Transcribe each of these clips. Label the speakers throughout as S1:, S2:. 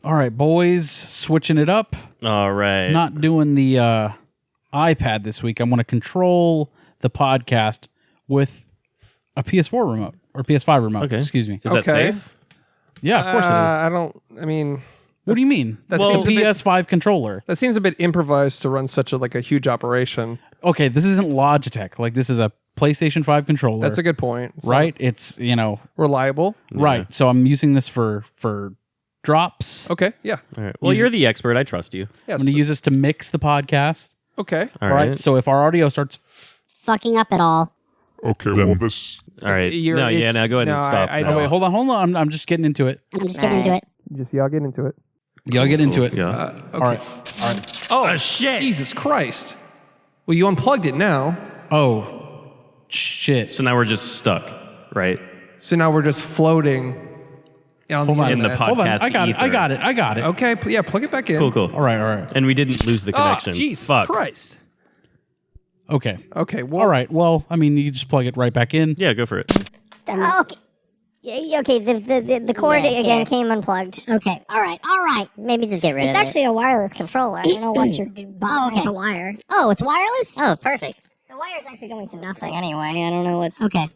S1: All right, boys, switching it up.
S2: All right.
S1: Not doing the iPad this week. I'm going to control the podcast with a PS4 remote or PS5 remote.
S2: Okay.
S1: Excuse me.
S2: Is that safe?
S1: Yeah, of course it is. What do you mean? That's a PS5 controller.
S3: That seems a bit improvised to run such a huge operation.
S1: Okay, this isn't Logitech. Like, this is a PlayStation 5 controller.
S3: That's a good point. So
S1: right? It's,
S3: reliable.
S1: Right.
S2: Yeah.
S1: So I'm using this for drops.
S3: Okay, yeah.
S2: All right. Well, you're the expert. I trust you.
S3: Yes.
S1: I'm going to use this to mix the podcast.
S3: Okay.
S2: All right.
S1: So if our audio starts
S4: fucking up at all.
S5: Okay, well, this...
S2: All right. Now go ahead and stop.
S3: I
S1: Oh, wait, hold on. I'm just getting into it.
S4: I'm just getting into it.
S3: Y'all get into it.
S1: Y'all get into it.
S2: Yeah.
S3: Okay.
S1: All right.
S3: Oh,
S2: shit.
S3: Jesus Christ. Well, you unplugged it now.
S1: Oh, shit.
S2: So now we're just stuck, right?
S3: So now we're just floating on
S1: Hold on.
S2: In the
S3: internet.
S1: Hold on.
S2: podcast
S1: I got it.
S3: Okay, yeah, plug it back in.
S2: Cool.
S1: All right.
S2: And we didn't lose the
S3: Oh,
S2: connection.
S3: Jesus
S2: Fuck.
S3: Christ.
S1: Okay.
S3: Okay, well.
S1: All right. Well, I mean, you just plug it right back in.
S2: Yeah, go for it.
S4: Okay. Okay, the cord again came unplugged. Okay, all right. Maybe just get rid of it. It's actually a wireless controller. I don't know what you're buying. It's a wire. Oh, it's wireless? Oh, perfect. The wire's actually going to nothing anyway. I don't know what's... Okay.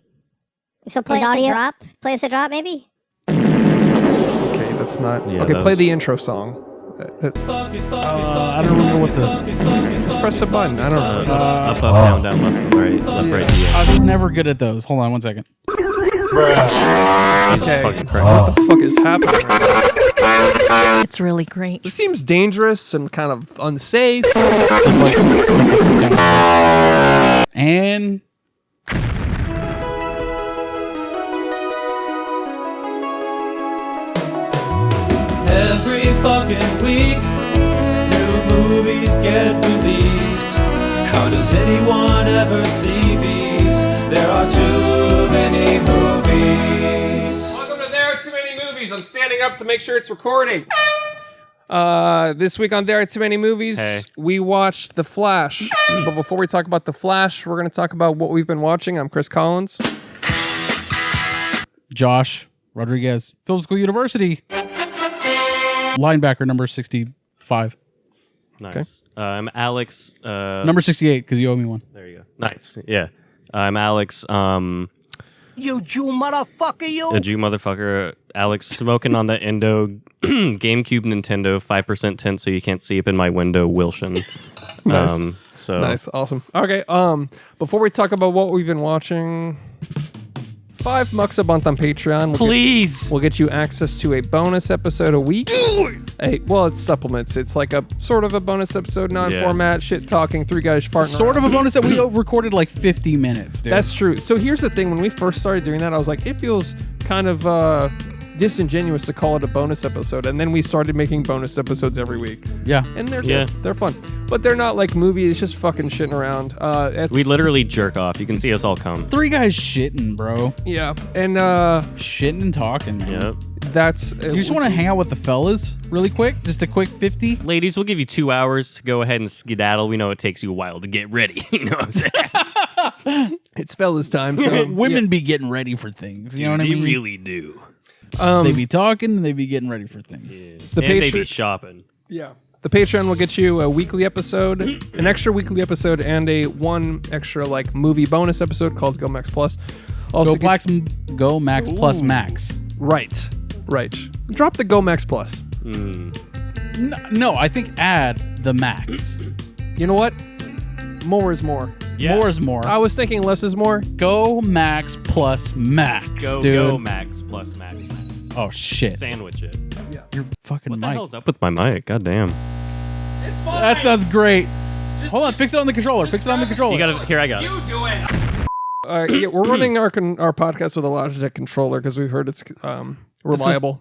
S4: So play us a drop? Play us a drop, maybe?
S3: Okay, that's not...
S2: Yeah,
S3: okay,
S2: that
S3: play
S2: was-
S3: the intro song.
S1: I don't remember what the...
S3: Just press a button. I don't know.
S2: Up, down, left, right. Yeah.
S1: I was never good at those. Hold on one second.
S3: Okay.
S2: Fucking crap.
S3: What the fuck is happening right now?
S6: It's really great.
S3: This seems dangerous and kind of unsafe.
S1: And...
S7: Every fucking week, new movies get released. How does anyone ever see these? There are too many movies.
S3: Welcome to There Are Too Many Movies. I'm standing up to make sure it's recording. This week on There Are Too Many Movies, we watched The Flash. But before we talk about The Flash, we're going to talk about what we've been watching. I'm Chris Collins.
S1: Josh Rodriguez, Film School University. Linebacker number 65.
S2: Nice. I'm Alex.
S1: Number 68, because you owe me one.
S2: There you go. Nice. Yeah. I'm Alex.
S6: You Jew motherfucker, you!
S2: A Jew motherfucker. Alex smoking on the Endo GameCube Nintendo 5% tint so you can't see up in my window, Wilson.
S3: Nice.
S2: So
S3: Nice. Awesome. Okay. Before we talk about what we've been watching, $5 a month on Patreon.
S2: Please.
S3: We'll get you access to a bonus episode a week. Well, it's supplements. It's like a sort of a bonus episode, non-format, shit talking, three guys farting
S1: Sort of
S3: around.
S1: a bonus that we recorded like 50 minutes, dude.
S3: That's true. So here's the thing. When we first started doing that, I was like, it feels kind of disingenuous to call it a bonus episode. And then we started making bonus episodes every week.
S1: Yeah.
S3: And they're good. They're fun. But they're not like movies. It's just fucking shitting around.
S2: We literally jerk off. You can see us all come.
S1: Three guys shitting, bro.
S3: Yeah. And
S1: shitting and talking, man.
S2: Yep.
S3: That's...
S1: You just want to hang out with the fellas really quick? Just a quick 50?
S2: Ladies, we'll give you 2 hours to go ahead and skedaddle. We know it takes you a while to get ready. You know what I'm saying?
S3: It's fellas time. So
S1: Women be getting ready for things. You know what I mean?
S2: They really do.
S1: They be talking and they be getting ready for things.
S2: Yeah.
S3: The
S2: and they
S3: Patreon-
S2: be shopping.
S3: Yeah. The Patreon will get you a weekly episode, an extra weekly episode, and a one extra like movie bonus episode called Go Max Plus. Also
S1: Go Max plus Max.
S3: Right. Drop the Go Max Plus.
S1: No, I think add the Max.
S3: You know what? More is more.
S2: Yeah.
S1: More is more.
S3: I was thinking less is more.
S1: Go Max plus Max, dude.
S2: Go Max plus Max.
S1: Oh, shit.
S2: Sandwich it.
S1: You're fucking
S2: What the
S1: mic.
S2: hell's up with my mic? God damn.
S1: That sounds great. Hold on, fix it on the controller. Fix it on the controller.
S2: You got it. Here, I got it.
S3: Yeah, we're running our podcast with a Logitech controller because we've heard it's reliable.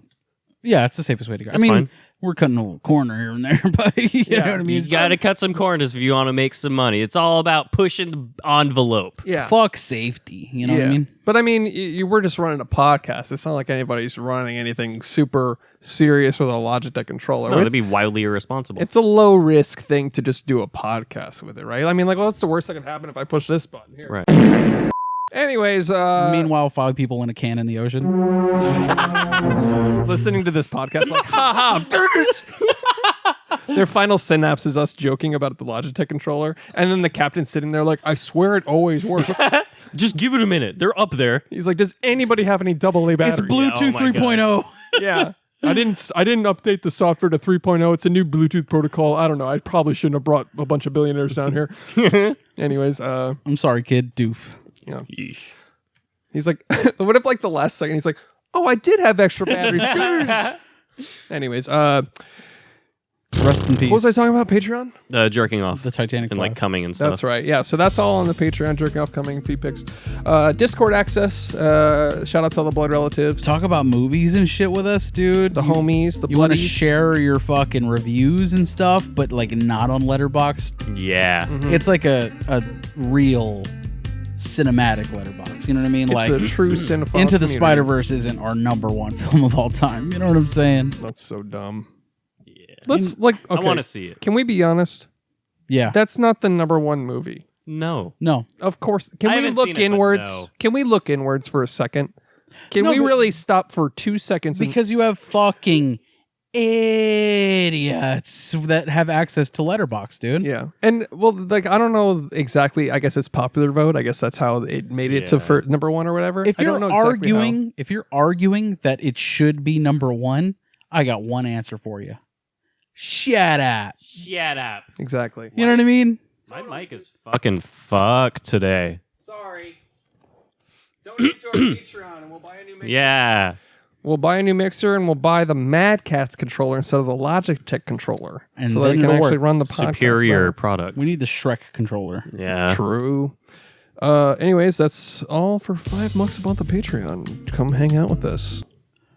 S1: Yeah, it's the safest way to go.
S2: That's fine.
S1: We're cutting a little corner here and there, but you know what I mean?
S2: You got to cut some corners if you want to make some money. It's all about pushing the envelope.
S3: Yeah.
S1: Fuck safety. You know what I mean?
S3: But I mean, you were just running a podcast. It's not like anybody's running anything super serious with a Logitech controller.
S2: No, that'd be wildly irresponsible.
S3: It's a low risk thing to just do a podcast with it, right? I mean, like, well, what's the worst that could happen if I push this button here?
S2: Right.
S3: Anyways,
S1: Meanwhile, 5 people in a can in the ocean.
S3: listening to this podcast like, haha, their final synapse is us joking about the Logitech controller, and then the captain's sitting there like, I swear it always works.
S2: Just give it a minute. They're up there.
S3: He's like, does anybody have any AA batteries?
S1: It's Bluetooth
S2: Oh my
S1: 3.0.
S3: Yeah. I didn't update the software to 3.0. It's a new Bluetooth protocol. I don't know. I probably shouldn't have brought a bunch of billionaires down here. Anyways,
S1: I'm sorry, kid. Doof.
S3: yeah.
S2: Yeesh.
S3: He's like, what if like the last second he's like, oh, I did have extra batteries. Anyways,
S1: Rest in peace.
S3: what was I talking about? Patreon?
S2: Jerking off.
S1: The Titanic
S2: and like
S1: class.
S2: coming and stuff.
S3: That's right. Yeah. So that's all on the Patreon. Jerking off, coming, feed pics, Discord access. Shout out to all the blood relatives,
S1: Talk about movies and shit with us, dude.
S3: the homies, the
S1: You want to
S3: bloodies.
S1: share your fucking reviews and stuff, but like not on Letterboxd.
S2: Yeah.
S1: It's like a real cinematic Letterboxd. You know what I mean?
S3: It's
S1: like
S3: a true cinephile
S1: Into the
S3: community.
S1: Spider-Verse isn't our #1 film of all time. You know what I'm saying?
S3: That's so dumb.
S2: Yeah.
S3: Let's like. Okay.
S2: I want to see it.
S3: Can we be honest?
S1: Yeah.
S3: That's not the #1 movie.
S2: No.
S1: No.
S3: Of course. Can
S2: I
S3: we
S2: haven't
S3: look
S2: seen it, but
S3: inwards?
S2: no.
S3: Can we look inwards for a second? Can
S1: No,
S3: we
S1: but-
S3: really stop for 2 seconds? And,
S1: Because you have fucking idiots that have access to Letterboxd, dude.
S3: yeah, and well, like I don't know exactly. I guess it's popular vote. I guess that's how it made it to
S2: Yeah.
S3: #1 or whatever.
S1: If
S3: I
S1: you're
S3: don't know exactly
S1: arguing that it should be #1, I got one answer for you. Shut up.
S2: Shut up.
S3: how. Exactly.
S1: You know what I mean?
S2: My mic is fucking fucked today.
S3: Sorry. Donate to our Patreon, and we'll buy a new mixer.
S2: Yeah.
S3: We'll buy a new mixer, and we'll buy the Mad Catz controller instead of the Logitech controller,
S1: And
S3: so that
S1: then
S3: we can
S1: it'll
S3: actually
S1: work.
S3: run the podcast
S2: Superior
S3: better.
S2: product.
S1: We need the Shrek controller.
S2: Yeah.
S3: True. Anyways, that's all for $5 a month on Patreon. Come hang out with us.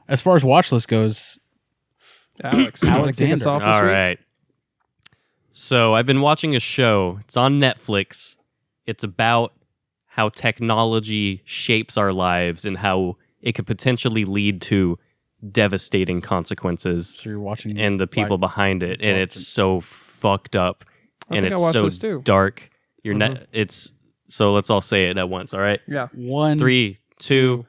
S1: As far as watch list goes,
S3: Alex, you wanna kick us
S1: Alexander.
S3: off this
S2: All
S3: week?
S2: right. So I've been watching a show. It's on Netflix. It's about how technology shapes our lives and how it could potentially lead to devastating consequences
S1: so you're watching
S2: and the people behind it. And it's so fucked up
S3: I
S2: and
S3: think I
S2: it's
S3: watched
S2: so
S3: this too.
S2: dark. It's so let's all say it at once. All right.
S3: Yeah.
S1: 1,
S2: 3, 2.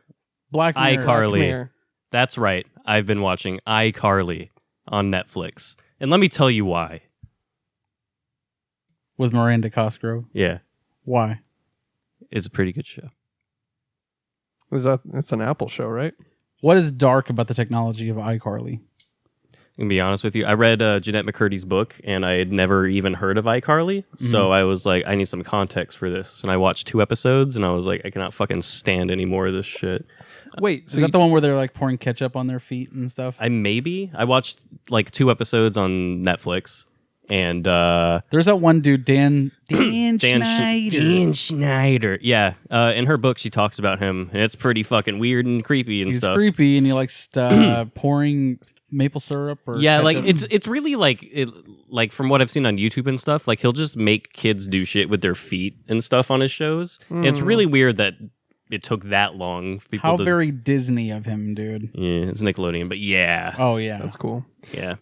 S1: Black Mirror.
S2: iCarly.
S3: Come here.
S2: That's right. I've been watching iCarly on Netflix. And let me tell you why.
S1: with Miranda Cosgrove.
S2: Yeah.
S1: Why?
S2: It's a pretty good show.
S3: It's an Apple show, right?
S1: What is dark about the technology of iCarly?
S2: I'm gonna be honest with you. I read Jeanette McCurdy's book, and I had never even heard of iCarly. So I was like, I need some context for this. And I watched 2 episodes, and I was like, I cannot fucking stand any more of this shit.
S3: Wait, so
S1: Is that the one where they're like pouring ketchup on their feet and stuff?
S2: I watched like 2 episodes on Netflix, and
S1: There's that one dude, Dan
S2: Dan
S1: Schneider.
S2: Schneider. Yeah. In her book, she talks about him, and it's pretty fucking weird and creepy and
S1: He's
S2: stuff.
S1: creepy, and he likes pouring maple syrup or
S2: Yeah, like
S1: ketchup.
S2: it's really like from what I've seen on YouTube and stuff, like he'll just make kids do shit with their feet and stuff on his shows. And it's really weird that it took that long for people
S1: How
S2: to
S1: very Disney of him, dude.
S2: Yeah, it's Nickelodeon, but yeah.
S1: Oh yeah,
S3: that's cool.
S2: Yeah.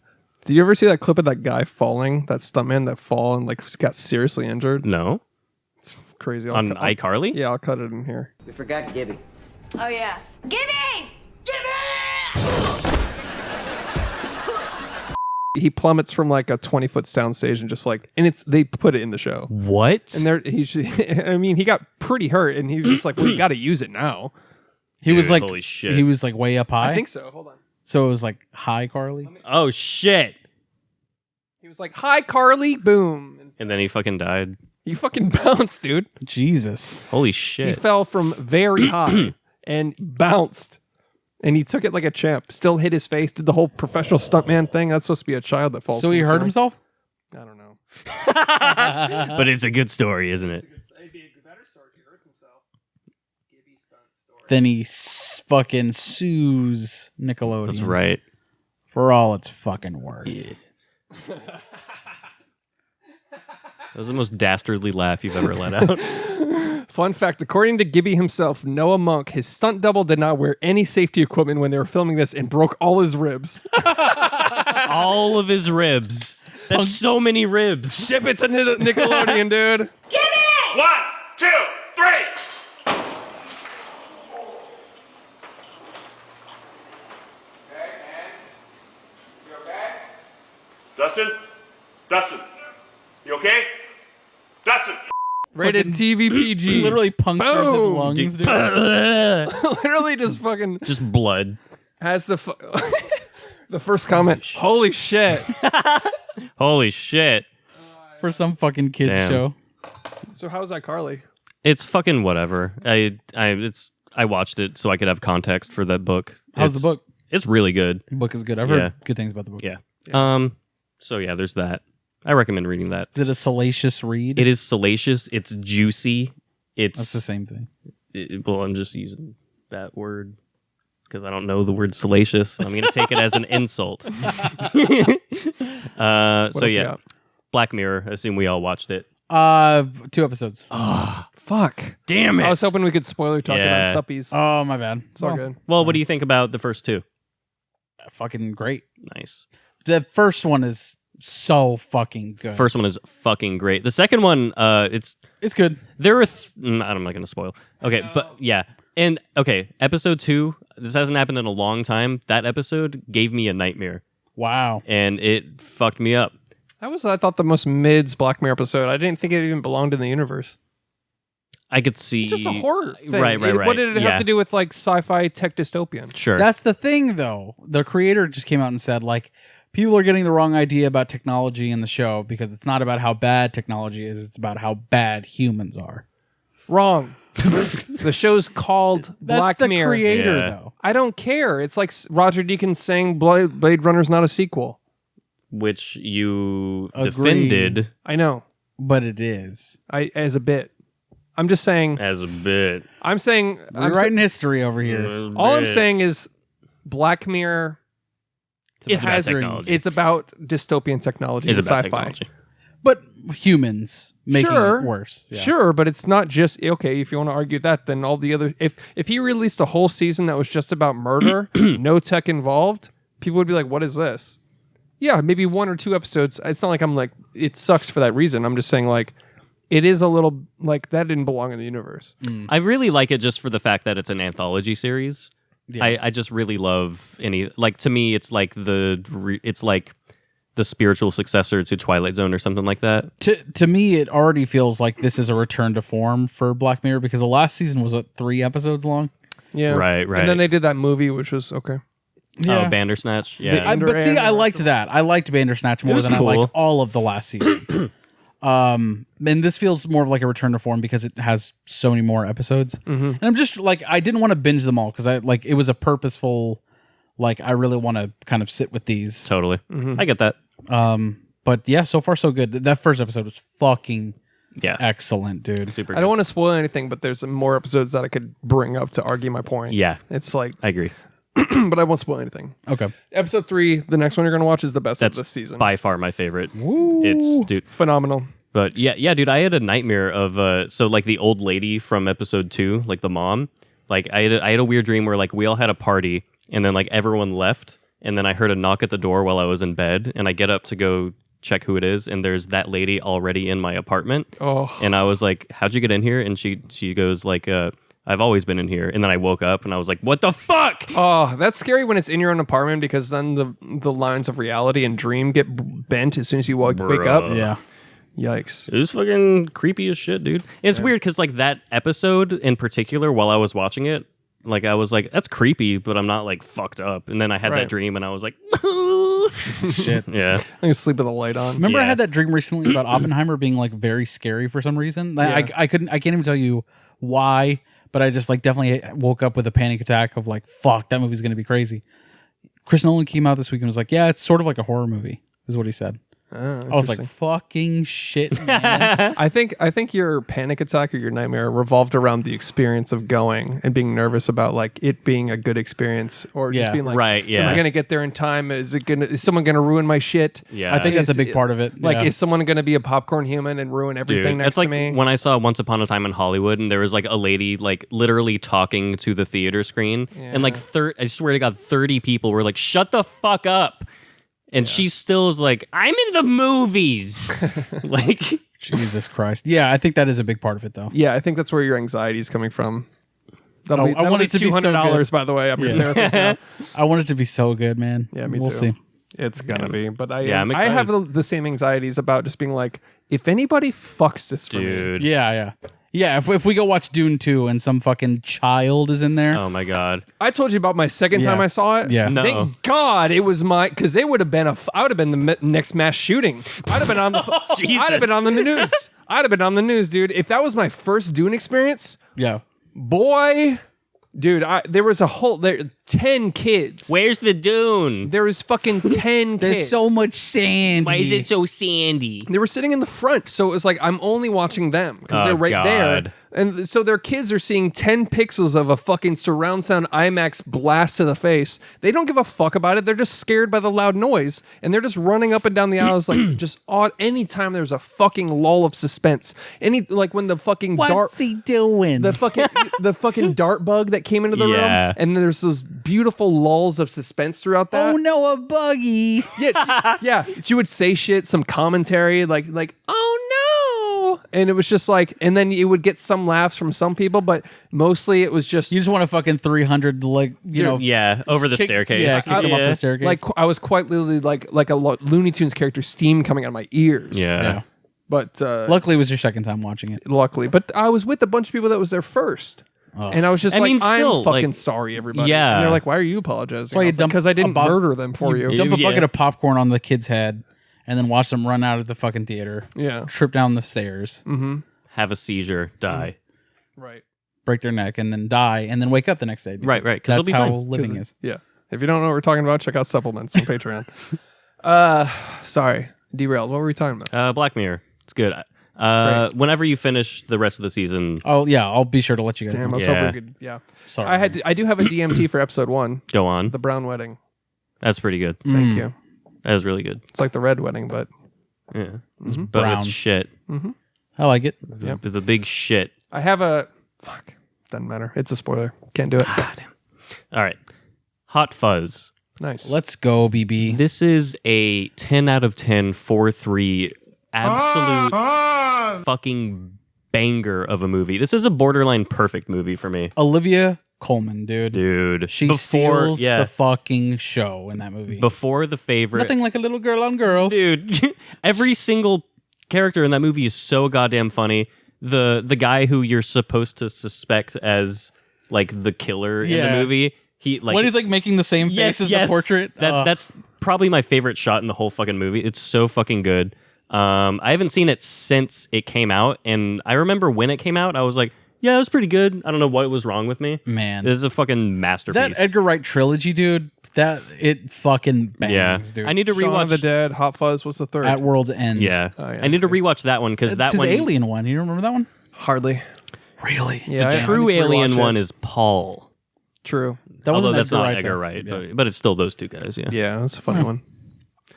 S3: Did you ever see that clip of that guy falling, that stuntman that fall and like got seriously injured?
S2: No.
S3: It's crazy.
S2: On iCarly?
S3: Yeah, I'll cut it in here.
S8: We forgot Gibby.
S9: Oh yeah. Gibby!
S3: He plummets from like a 20-foot downstage and just like, and they put it in the show.
S2: What?
S3: And I mean, he got pretty hurt, and he was just like, "Well, you got to use it now."
S1: he was
S2: Dude,
S1: like,
S2: holy shit.
S1: he was like way up high.
S3: I think so. Hold on.
S1: So it was like hi, Carly.
S2: Oh shit.
S3: He was like, "Hi, Carly!" Boom. And
S2: And then he fucking died.
S3: he fucking bounced, dude.
S1: Jesus.
S2: Holy
S3: He
S2: shit.
S3: fell from very high and bounced. And he took it like a champ. Still hit his face. Did the whole professional stuntman thing. That's supposed to be a child that falls.
S1: So
S3: from
S1: he
S3: the
S1: hurt
S3: ceiling.
S1: himself.
S3: I don't know.
S2: But it's a good story, isn't it?
S3: It'd be a better story if he hurts himself. Gibby stunt story.
S1: Then he fucking sues Nickelodeon.
S2: That's right.
S1: For all it's fucking worth.
S2: Yeah. That was the most dastardly laugh you've ever let out.
S3: Fun fact, according to Gibby himself, Noah Monk, his stunt double did not wear any safety equipment when they were filming this and broke all his ribs.
S2: All of his ribs. That's so many ribs.
S3: Ship it to Nickelodeon, dude.
S9: Gibby!
S5: 1, 2, 3. Dustin? Dustin? You okay? Dustin!
S3: Rated TV PG.
S1: Literally punctures his
S3: Boom.
S1: lungs, dude.
S3: Literally just fucking
S2: Just blood.
S3: has the the first comment. Holy shit.
S2: Holy shit.
S1: For some fucking kids
S2: Damn.
S1: show.
S3: So how's iCarly?
S2: It's fucking whatever. I watched it so I could have context for that book.
S1: How's the book?
S2: It's really good.
S1: The book is good. I've heard good things about the book.
S2: Yeah. So yeah, there's that. I recommend reading that.
S1: Is it a salacious read?
S2: It is salacious. It's juicy.
S1: That's the same thing.
S2: Well, I'm just using that word because I don't know the word salacious. I'm going to take it as an insult. So
S3: else you
S2: yeah,
S3: got?
S2: Black Mirror. I assume we all watched it.
S1: 2 episodes.
S3: Fuck.
S2: Damn it.
S3: I was hoping we could spoiler talk
S2: Yeah.
S3: about suppies.
S1: Oh, my bad.
S3: It's all good.
S2: Well, what do you think about the first two?
S1: Fucking great.
S2: Nice.
S1: The first one is so fucking good.
S2: First one is fucking great. The second one, it's
S1: good.
S2: there were. I'm not going to spoil. Okay, but yeah, and okay, episode 2. This hasn't happened in a long time. That episode gave me a nightmare.
S1: Wow.
S2: And it fucked me up.
S3: That was, I thought, the most mids Black Mirror episode. I didn't think it even belonged in the universe.
S2: I could see.
S3: It's just a horror thing.
S2: Right.
S3: What did it
S2: Yeah.
S3: have to do with like sci-fi tech dystopian?
S2: Sure.
S1: That's the thing, though. The creator just came out and said, like, people are getting the wrong idea about technology in the show because it's not about how bad technology is. It's about how bad humans are.
S3: Wrong. The show's called
S1: That's
S3: Black
S1: the
S3: Mirror.
S1: creator,
S2: Yeah.
S1: though.
S3: I don't care. It's like Roger Deakins saying Blade Runner's not a sequel.
S2: Which you
S1: Agreed.
S2: defended
S3: I know.
S1: But it is.
S3: As a bit. I'm just saying.
S2: as a bit.
S3: I'm saying.
S1: We're writing history over here.
S3: All I'm saying is Black Mirror.
S2: It's about
S1: has-
S2: technology.
S3: It's about dystopian technology
S2: It's
S3: and
S2: about
S3: sci-fi.
S2: technology.
S1: But humans making
S3: Sure.
S1: it worse. Yeah.
S3: Sure, but it's not just okay. If you want to argue that, then all the other if he released a whole season that was just about murder, no tech involved, people would be like, "What is this?" Yeah, maybe 1 or 2 episodes. It's not like I'm like it sucks for that reason. I'm just saying like it is a little like that didn't belong in the universe.
S2: I really like it just for the fact that it's an anthology series.
S1: Yeah.
S2: I just really love to me it's like it's like the spiritual successor to Twilight Zone or something like that.
S1: To me, it already feels like this is a return to form for Black Mirror because the last season was, 3 episodes long?
S3: Yeah,
S2: Right.
S3: And then they did that movie, which was okay.
S2: Oh, Bandersnatch. Yeah.
S1: But see, I liked that. I liked Bandersnatch more
S2: was
S1: than I
S2: cool.
S1: liked all of the last season. And this feels more of like a return to form because it has so many more episodes. And I'm just like, I didn't want to binge them all because it was a purposeful, like, I really want to kind of sit with these.
S2: Totally. I get that.
S1: But yeah, so far so good. That first episode was fucking
S2: Yeah.
S1: excellent, dude.
S2: Super
S3: I don't want to spoil anything, but there's some more episodes that I could bring up to argue my point.
S2: Yeah.
S3: It's like,
S2: I agree.
S3: but I won't spoil anything.
S1: Okay.
S3: Episode 3, the next one you're gonna watch is the best
S2: That's
S3: of this season.
S2: by far my favorite. It's dude.
S3: Phenomenal.
S2: But yeah, dude, I had a nightmare of so like the old lady from episode 2, like the mom. Like I had a weird dream where like we all had a party and then like everyone left and then I heard a knock at the door while I was in bed and I get up to go check who it is and there's that lady already in my apartment.
S3: Oh,
S2: And I was like, "How'd you get in here?" And she goes like, "I've always been in here." And then I woke up and I was like, "What the fuck?"
S3: oh, that's scary when it's in your own apartment because then the lines of reality and dream get bent as soon as you wake up.
S1: Yeah.
S3: Yikes.
S2: It was fucking creepy as shit, dude. It's weird because like that episode in particular, while I was watching it, like I was like, "That's creepy," but I'm not like fucked up. And then I had
S3: Right.
S2: that dream, and I was like,
S1: Shit.
S2: "Yeah,
S3: I'm gonna sleep with a light on.
S1: Remember I
S2: Yeah.
S1: had that dream recently about Oppenheimer being like very scary for some reason.
S3: Yeah.
S1: I can't even tell you why, but I just like definitely woke up with a panic attack of like, fuck, that movie's gonna be crazy. Chris Nolan came out this week and was like, yeah, it's sort of like a horror movie, is what he said. I was like, fucking shit, man.
S3: I think your panic attack or your nightmare revolved around the experience of going and being nervous about like it being a good experience or just
S1: Yeah.
S3: being like,
S2: Right,
S3: am
S2: yeah.
S3: I gonna get there in time? Is someone gonna ruin my shit?
S2: yeah."
S1: I think that's a
S3: Is
S1: big
S3: it-
S1: part of it.
S3: Like,
S1: yeah.
S3: is someone gonna be a popcorn human and ruin everything
S2: Dude,
S3: next
S2: it's like
S3: to me?
S2: when I saw Once Upon a Time in Hollywood, and there was like a lady like literally talking to the theater screen, and like I swear to God, 30 people were like, "Shut the fuck up." And she still is like, "I'm in the movies." Like,
S1: Jesus Christ. Yeah, I think that is a big part of it, though.
S3: Yeah, I think that's where your anxiety is coming from. That'll
S1: I want it to be so
S3: $200,
S1: good.
S3: by the way. I'm your therapist now.
S1: I want it to be so good, man.
S3: Yeah, me
S1: we'll
S3: too.
S1: see.
S3: It's gonna be, but
S2: I'm
S3: I
S2: excited.
S3: have the same anxieties about just being like, if anybody fucks this for me,
S2: Dude.
S1: Yeah. If we go watch Dune 2 and some fucking child is in there,
S2: Oh my god.
S3: I told you about my second time I saw it.
S1: Yeah.
S2: No.
S3: Thank God it was because they would have been I would have been the next mass shooting. I'd have been on the. I'd have been on the news. I'd have been on the news, dude. If that was my first Dune experience,
S1: yeah.
S3: boy, dude, there was 10 kids.
S2: Where's the dune?
S3: There was fucking 10
S1: There's
S3: kids.
S1: so much sand.
S2: Why is it so sandy?
S3: They were sitting in the front, so it was like I'm only watching them because
S2: Oh,
S3: they're right
S2: God.
S3: there. And so their kids are seeing 10 pixels of a fucking surround sound IMAX blast to the face. They don't give a fuck about it. They're just scared by the loud noise, and they're just running up and down the aisles like just anytime there's a fucking lull of suspense. Like when the fucking
S1: What's he doing?
S3: the fucking dart bug that came into the
S2: Yeah.
S3: room, and there's those beautiful lulls of suspense throughout that.
S1: oh no, a buggy.
S3: Yeah, she would say shit, some commentary, like, oh no, and it was just like, and then you would get some laughs from some people, but mostly it was just
S1: You just want a fucking 300, like, you know.
S2: Yeah, over the
S1: kick-
S2: staircase.
S1: Yeah, kick them up the staircase.
S3: like I was quite literally like a Looney Tunes character, steam coming out of my ears.
S2: Yeah.
S3: but
S1: Luckily, it was your second time watching it.
S3: luckily, but I was with a bunch of people that was there first. And I was just
S2: I
S3: like,
S2: mean, still,
S3: I'm fucking
S2: like,
S3: sorry, everybody.
S2: yeah.
S3: And they're like, why are you apologizing?
S1: why you dump
S3: Because I
S1: a
S3: didn't
S1: bu-
S3: murder them for you.
S1: Dump a
S2: Yeah.
S1: bucket of popcorn on the kid's head and then watch them run out of the fucking theater.
S3: Yeah.
S1: Trip down the stairs,
S2: Have a seizure, die.
S3: Right.
S1: break their neck, and then die, and then wake up the next day. because
S2: Right, 'cause they'll
S1: That's
S2: be
S1: how
S2: fine.
S1: living is.
S3: Yeah. If you don't know what we're talking about, check out supplements on Patreon. Sorry. Derailed. What were we talking about?
S2: Black Mirror. It's good.
S3: great.
S2: Whenever you finish the rest of the season,
S1: Oh yeah, I'll be sure to let you guys
S3: Damn, I
S1: know.
S3: was
S2: Yeah.
S3: hoping we could. Yeah.
S1: Sorry,
S3: I do have a DMT for episode 1,
S2: go on.
S3: the brown wedding.
S2: That's pretty good.
S3: Thank you.
S2: That was really good.
S3: It's like the red wedding, but
S2: Yeah. But
S1: brown.
S2: with shit.
S1: I like it.
S2: The big shit.
S3: I have a fuck. Doesn't matter. It's a spoiler. Can't do it.
S2: All right. Hot Fuzz.
S3: Nice.
S1: Let's go, BB.
S2: This is a 10 out of 10, 4-3, absolute fucking banger of a movie. This is a borderline perfect movie for me.
S1: Olivia Colman, dude.
S2: Dude.
S1: She steals the fucking show in that movie.
S2: Before the favorite.
S1: Nothing like a little girl on girl.
S2: Dude, every single character in that movie is so goddamn funny. The guy who you're supposed to suspect as like the killer in the
S1: Yeah.
S2: movie, he like
S1: when he's like making the same face as the portrait.
S2: That's probably my favorite shot in the whole fucking movie. It's so fucking good. I haven't seen it since it came out, and I remember when it came out, I was like, yeah, it was pretty good. I don't know what was wrong with me.
S1: Man.
S2: This is a fucking masterpiece.
S1: That Edgar Wright trilogy, dude. That it fucking bangs,
S2: yeah,
S1: dude.
S2: I need to
S3: Shaun
S2: rewatch
S3: of the Dead, Hot Fuzz was the third.
S1: At World's End.
S2: Yeah,
S3: Oh, yeah,
S2: I need
S3: that's
S2: to rewatch that one because
S1: It's
S2: that
S1: his
S2: one,
S1: Alien one. You remember that one?
S3: Hardly.
S1: Really?
S3: Yeah,
S2: the
S3: I
S2: true
S3: need to
S2: Alien
S3: rewatch
S2: one
S3: it.
S2: is Paul.
S3: True.
S1: That
S2: Although
S1: wasn't
S2: that's not
S1: Wright,
S2: Edgar
S1: though.
S2: Wright,
S1: Yeah.
S2: but it's still those two guys. Yeah,
S3: Yeah, that's a funny one.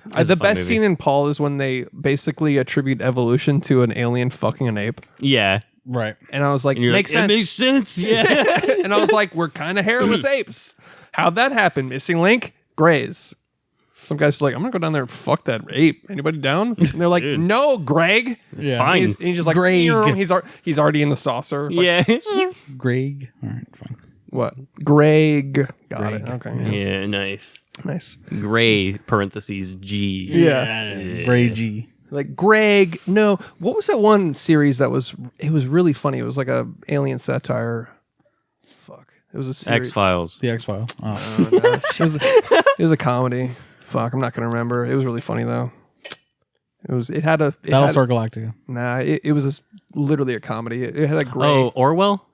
S2: It's a
S3: The
S2: fun
S3: best
S2: movie.
S3: scene in Paul is when they basically attribute evolution to an alien fucking an ape.
S2: yeah.
S1: Right.
S3: And I was like,
S2: And you're
S3: makes
S2: like,
S3: sense.
S2: It makes sense. Yeah.
S3: And I was like, we're kind of hairless apes. How'd that happen? Missing link? Grays. Some guy's just like, I'm gonna go down there and fuck that ape. Anybody down? And they're like,
S2: Dude.
S3: no, Greg.
S1: Yeah.
S2: Fine.
S3: He's just like,
S1: Greg.
S3: He's already in the saucer. Like,
S2: yeah.
S1: Greg. All right, fine.
S3: What? Greg. Got
S1: Greg.
S3: it. Okay. Yeah.
S2: Yeah. Nice.
S3: Nice.
S2: Gray parentheses G.
S3: Yeah.
S1: Ray G.
S3: Like Greg. No. What was that one series that was? It was really funny. It was like a alien satire. Fuck. It was a series.
S2: X-Files.
S1: The X-File. Oh.
S3: Oh, no. It was a comedy. Fuck. I'm not gonna remember. It was really funny though. It had a.
S1: Battlestar Galactica.
S3: Nah. It was literally a comedy. It had a great.
S2: Oh, Orwell.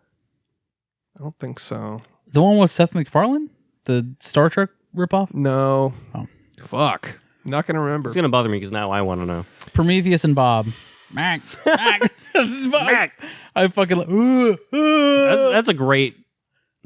S3: I don't think so.
S1: The one with Seth MacFarlane? The Star Trek ripoff?
S3: No.
S1: Oh.
S3: Fuck. Not gonna remember.
S2: It's gonna bother me because now I want to know.
S1: Prometheus and Bob. Mac. This is Mac. I fucking like,
S2: That's a great.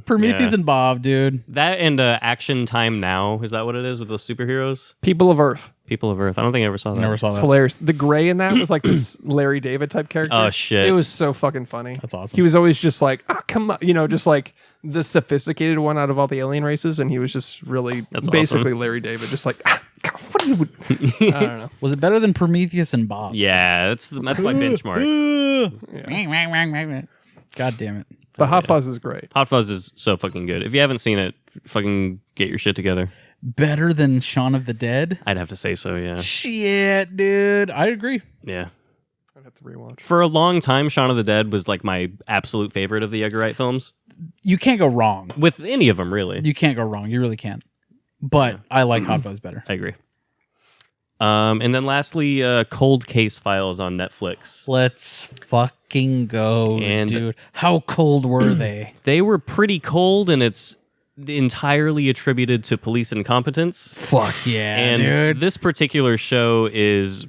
S1: Prometheus
S2: Yeah.
S1: and Bob, dude.
S2: That and Action Time Now. Is that what it is with the superheroes?
S3: People of Earth.
S2: People of Earth. I don't think I ever saw that.
S1: Never saw
S3: It's
S1: that.
S3: hilarious. The gray in that was like this Larry David type character.
S2: Oh, shit.
S3: It was so fucking funny.
S1: That's awesome.
S3: He was always just like, come on, just like the sophisticated one out of all the alien races, and he was just really
S2: That's
S3: basically
S2: awesome.
S3: Larry David, just like, God, what are you? I don't know.
S1: Was it better than Prometheus and Bob?
S2: Yeah, that's my benchmark.
S1: God damn it.
S3: But Hot Fuzz is great.
S2: Hot Fuzz is so fucking good. If you haven't seen it, fucking get your shit together.
S1: better than Shaun of the Dead.
S2: I'd have to say so, yeah.
S1: Shit, dude. I agree.
S2: Yeah.
S3: I'd have to rewatch.
S2: For a long time, Shaun of the Dead was like my absolute favorite of the Edgar Wright films.
S1: You can't go wrong.
S2: With any of them, really.
S1: You can't go wrong. You really can't. But I like Hot Fuzz better.
S2: I agree. And then lastly, Cold Case Files on Netflix.
S1: Let's fucking go,
S2: And-
S1: dude. How cold were they?
S2: They were pretty cold, and it's entirely attributed to police incompetence.
S1: Fuck yeah,
S2: And
S1: dude.
S2: this particular show is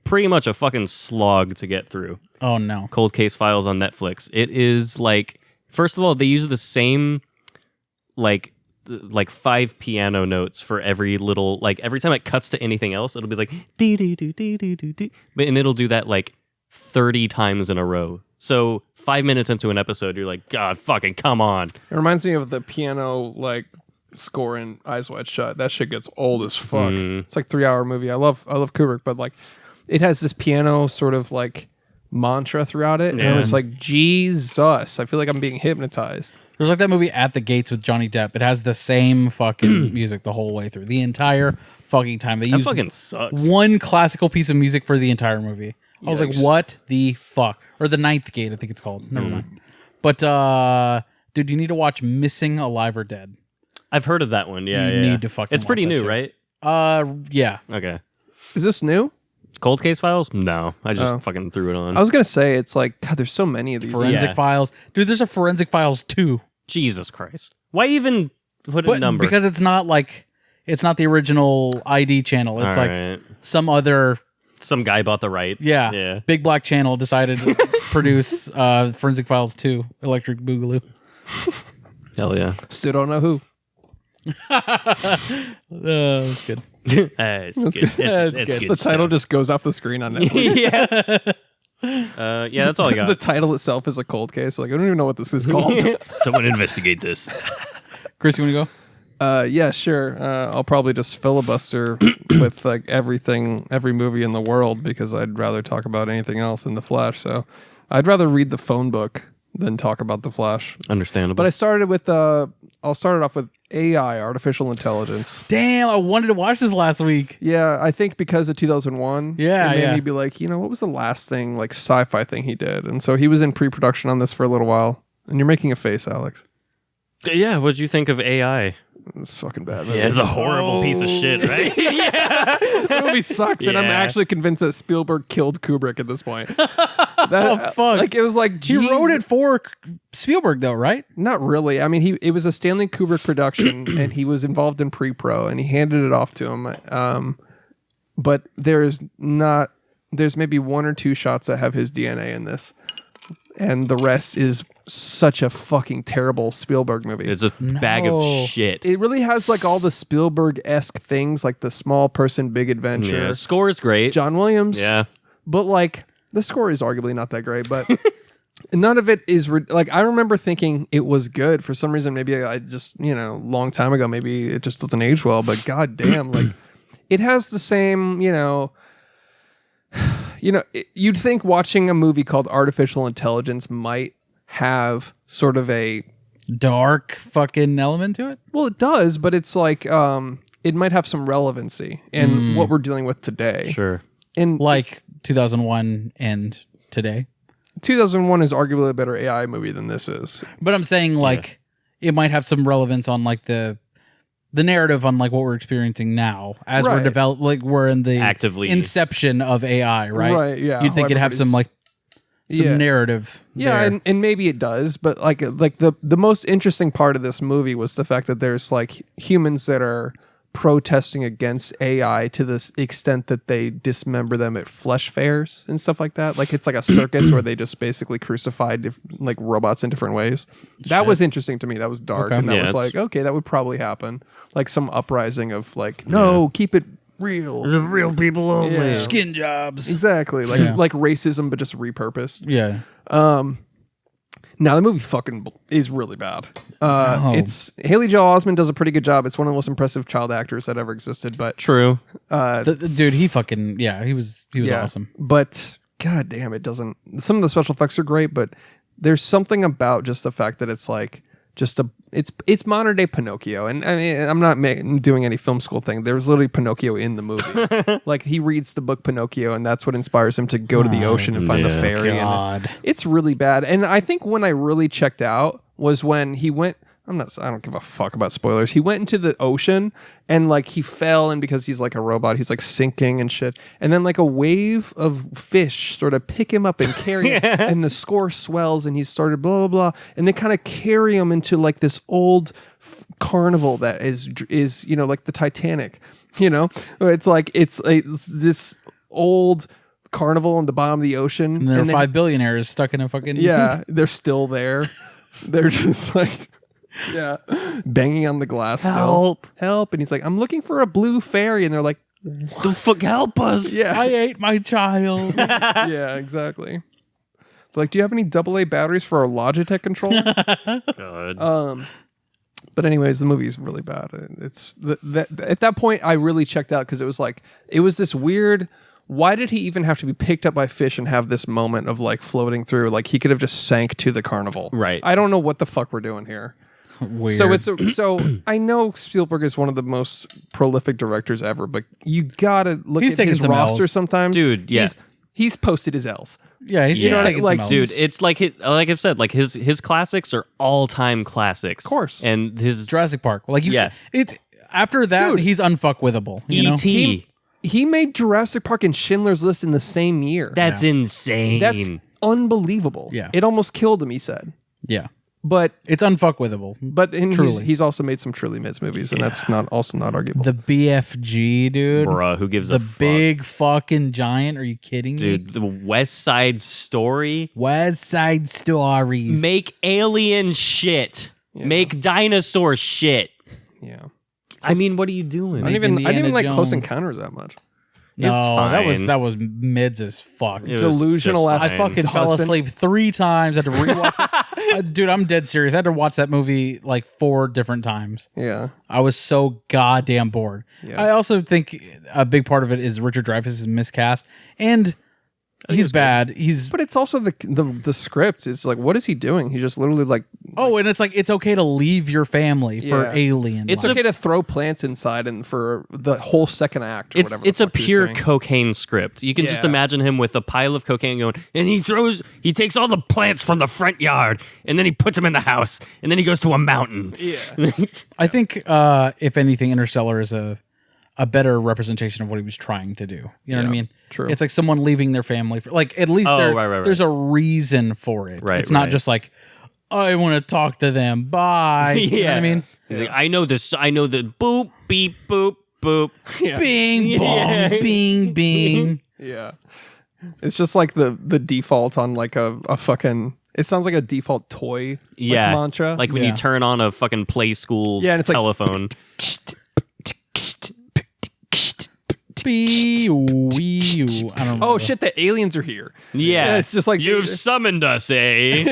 S2: pretty much a fucking slog to get through.
S1: Oh, no.
S2: Cold Case Files on Netflix. It is like, first of all, they use the same like 5 piano notes for every little, like every time it cuts to anything else, it'll be like dee dee dee dee dee dee dee, and it'll do that like 30 times in a row. So 5 minutes into an episode, you're like, God fucking come on.
S3: It reminds me of the piano like score in Eyes Wide Shut. That shit gets old as fuck. It's like 3-hour movie. I love Kubrick, but like it has this piano sort of like mantra throughout it. And I was like, Jesus, I feel like I'm being hypnotized.
S1: There's like that movie At the Gates with Johnny Depp. It has the same fucking music the whole way through. The entire fucking time. They
S2: That
S1: use
S2: fucking sucks.
S1: one classical piece of music for the entire movie. I was like, what the fuck? Or The Ninth Gate, I think it's called. Never mind. But, dude, you need to watch Missing Alive or Dead.
S2: I've heard of that one. Yeah,
S1: You
S2: yeah.
S1: need to fucking
S2: It's pretty
S1: watch that
S2: new,
S1: shit.
S2: right?
S1: Yeah.
S2: Okay.
S3: Is this new?
S2: Cold Case Files? No, I just fucking threw it on.
S3: I was gonna say it's like God. There's so many of these.
S1: Forensic
S2: Yeah.
S1: Files. Dude, there's a Forensic Files 2.
S2: Jesus Christ! Why even put a
S1: But
S2: number?
S1: because it's not the original ID channel. It's
S2: All
S1: like
S2: right.
S1: some other
S2: Some guy bought the rights.
S1: yeah, Big Black Channel decided to produce Forensic Files 2, Electric Boogaloo.
S2: Hell yeah.
S3: Still don't know who.
S1: That's good.
S2: It's good. It's good.
S3: The title just goes off the screen on Netflix.
S2: Yeah, that's all I got.
S3: The title itself is a cold case. Like I don't even know what this is called.
S2: Someone investigate this.
S1: Chris, you want to go?
S3: Yeah, sure. I'll probably just filibuster with like every movie in the world because I'd rather talk about anything else in The Flash. So I'd rather read the phone book than talk about The Flash.
S2: Understandable.
S3: But I started with I'll start it off with AI, artificial intelligence.
S1: Damn, I wanted to watch this last week.
S3: Yeah, I think because of 2001.
S1: Yeah,
S3: it made
S1: yeah.
S3: me be like, what was the last thing like sci-fi thing he did? And so he was in pre-production on this for a little while. And you're making a face, Alex.
S2: Yeah, what'd you think of AI?
S3: It's fucking bad. Movie.
S2: Yeah, it's a horrible piece of shit, right?
S3: The movie sucks, and I'm
S2: Yeah.
S3: actually convinced that Spielberg killed Kubrick at this point.
S1: Oh, fuck.
S3: Like it was like
S1: He wrote it for Spielberg, though, right?
S3: Not really. I mean, it was a Stanley Kubrick production, and he was involved in pre-pro, and he handed it off to him. But there's maybe 1 or 2 shots that have his DNA in this, and the rest is such a fucking terrible Spielberg movie.
S2: It's a bag of
S1: No.
S2: shit.
S3: It really has like all the Spielberg-esque things, like the small person, big adventure.
S2: Yeah, score is great.
S3: John Williams.
S2: Yeah.
S3: But like the score is arguably not that great, but none of it is like I remember thinking it was good for some reason. Maybe I just, long time ago, maybe it just doesn't age well, but goddamn, like it has the same, you'd think watching a movie called Artificial Intelligence might have sort of a
S1: Dark fucking element to it.
S3: well, it does, but it's like it might have some relevancy in what we're dealing with today.
S2: Sure.
S3: And
S1: Like 2001 and today.
S3: 2001 is arguably a better AI movie than this is.
S1: But I'm saying it might have some relevance on like the narrative on like what we're experiencing now as we're
S3: Right.
S1: like we're in the
S2: Actively.
S1: inception of AI, right?
S3: Right, yeah.
S1: You'd think it'd have some
S3: Everybody's- Yeah.
S1: narrative.
S3: Yeah,
S1: there.
S3: and maybe it does, but like the most interesting part of this movie was the fact that there's like humans that are protesting against AI to this extent that they dismember them at flesh fairs and stuff like that. Like it's like a circus where they just basically crucified like robots in different ways. That was interesting to me. That was dark,
S1: Okay.
S3: and that
S2: Yeah,
S3: was
S2: it's-
S3: like, okay, that would probably happen. Like some uprising of like, no, keep it real.
S2: Real people only.
S3: Yeah.
S1: Skin jobs.
S3: Exactly, like
S1: Yeah.
S3: like racism, but just repurposed.
S1: Yeah.
S3: Now the movie fucking is really bad. It's Haley Joel Osment does a pretty good job. It's one of the most impressive child actors that ever existed. But
S2: True.
S1: The dude, he fucking he was
S3: yeah,
S1: awesome.
S3: But god damn, it doesn't. Some of the special effects are great, but there's something about just the fact that it's like it's modern day Pinocchio. And I mean, I'm not doing any film school thing. There was literally Pinocchio in the movie. Like he reads the book Pinocchio, and that's what inspires him to go to the ocean and find the fairy.
S1: God.
S3: And it's really bad. And I think when I really checked out was when he went. I don't give a fuck about spoilers. He went into the ocean and like he fell, and because he's like a robot, he's like sinking and shit. And then like a wave of fish sort of pick him up and carry him, and the score swells, and he started blah blah blah, and they kind of carry him into like this old carnival that is like the Titanic. It's like this old carnival on the bottom of the ocean,
S1: And there are 5 billionaires stuck in a fucking
S3: they're still there. They're just like. Yeah, banging on the glass. Help! And he's like, "I'm looking for a blue fairy," and they're like,
S2: The fuck, help us!
S3: "Yeah,
S1: I ate my child.
S3: yeah, exactly." Like, do you have any AA batteries for our Logitech controller?
S2: God.
S3: But anyways, the movie's really bad. It's at that point I really checked out because it was this weird. Why did he even have to be picked up by fish and have this moment of like floating through? Like he could have just sank to the carnival.
S2: Right.
S3: I don't know what the fuck we're doing here.
S1: Weird.
S3: So I know Spielberg is one of the most prolific directors ever, but you gotta look
S1: He's
S3: at
S1: taking
S3: his
S1: some
S3: roster
S1: L's.
S3: sometimes.
S2: Dude, yeah.
S3: He's posted his L's.
S1: Yeah, he's
S2: Yeah.
S1: just taking
S3: Like,
S1: some L's.
S2: Dude, it's like I've said, like his classics are all-time classics. Of
S3: course.
S2: And his
S1: Jurassic Park. Like
S2: Yeah.
S1: it's after that
S3: Dude.
S1: he's unfuckwithable. You know?
S2: E.T.
S3: He made Jurassic Park and Schindler's List in the same year.
S2: That's insane.
S3: That's unbelievable.
S1: Yeah.
S3: It almost killed him, he said.
S1: Yeah,
S3: But
S1: it's unfuckwithable. Truly.
S3: he's also made some truly mids movies, and that's not arguable.
S1: The BFG, dude.
S2: Bruh, who gives
S1: the
S2: a fuck?
S1: big fucking giant. Are you kidding me?
S2: Dude, the West Side Story.
S1: West Side Stories.
S2: Make alien shit. Make dinosaur shit.
S3: Yeah.
S2: I mean, what are you doing?
S3: I didn't even like
S1: Jones.
S3: Close Encounters that much.
S1: No,
S2: fine.
S1: that was mids as fuck.
S2: It was
S3: Delusional
S2: just
S3: ass
S1: I
S2: fine.
S1: fucking fell
S3: husband.
S1: asleep 3 times. I had to rewatch it. Dude, I'm dead serious. I had to watch that movie like 4 different times.
S3: Yeah.
S1: I was so goddamn bored.
S3: Yeah.
S1: I also think a big part of it is Richard Dreyfuss' miscast, and he's bad.
S3: But it's also the script. It's like, what is he doing? He's just literally like,
S1: And it's like it's okay to leave your family for
S3: Yeah.
S1: Alien.
S3: it's okay to throw plants inside and for the whole second act or
S2: It's
S3: whatever. the
S2: it's a
S3: fuck he's
S2: pure
S3: doing.
S2: cocaine script. You can just
S3: Yeah.
S2: imagine him with a pile of cocaine going, and he takes all the plants from the front yard, and then he puts them in the house, and then he goes to a mountain.
S3: Yeah.
S1: I think if anything, Interstellar is a better representation of what he was trying to do. You know what I mean?
S3: true.
S1: It's like someone leaving their family. Like at least
S2: right.
S1: there's a reason for it.
S2: Right,
S1: It's not
S2: right.
S1: just like, I want to talk to them. Bye. You know what I mean?
S2: He's like, I know this. I know the boop, beep, boop, boop.
S1: Bing, bong, bing, bing.
S3: Yeah. It's just like the default on like a fucking. It sounds like a default toy mantra.
S2: Like when
S1: Yeah.
S2: you turn on a fucking play school
S3: Yeah, and it's like-
S2: telephone.
S1: I don't know.
S3: oh shit, the aliens are here.
S2: Yeah.
S3: It's just like
S2: You've summoned us, eh?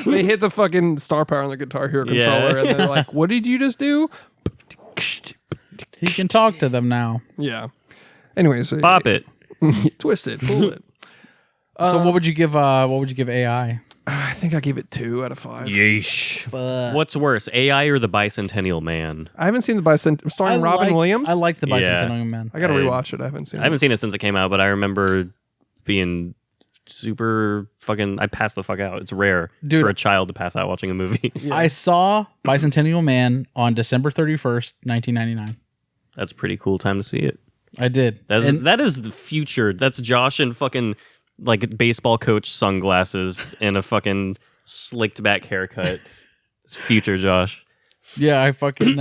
S3: they hit the fucking star power on the Guitar Hero controller and they're like, what did you just do?
S1: He can talk to them now.
S3: Yeah. Anyways,
S2: Pop it.
S3: twist it, pull it.
S1: So what would you give AI?
S3: I think I gave it 2 out of 5.
S2: Yeesh. What's worse, AI or the Bicentennial Man?
S3: I haven't seen the Bicentennial starring Robin Williams.
S1: I like the
S2: Yeah.
S1: Bicentennial Man.
S3: I gotta rewatch it. I haven't seen
S2: I haven't seen it since it came out, but I remember being super fucking. I passed the fuck out. It's rare
S1: Dude.
S2: for a child to pass out watching a movie.
S1: I saw Bicentennial Man on December 31st, 1999.
S2: That's a pretty cool time to see it.
S1: I did.
S2: That is the future. That's Josh in fucking like baseball coach sunglasses and a fucking slicked back haircut. It's future Josh.
S1: Yeah, I fucking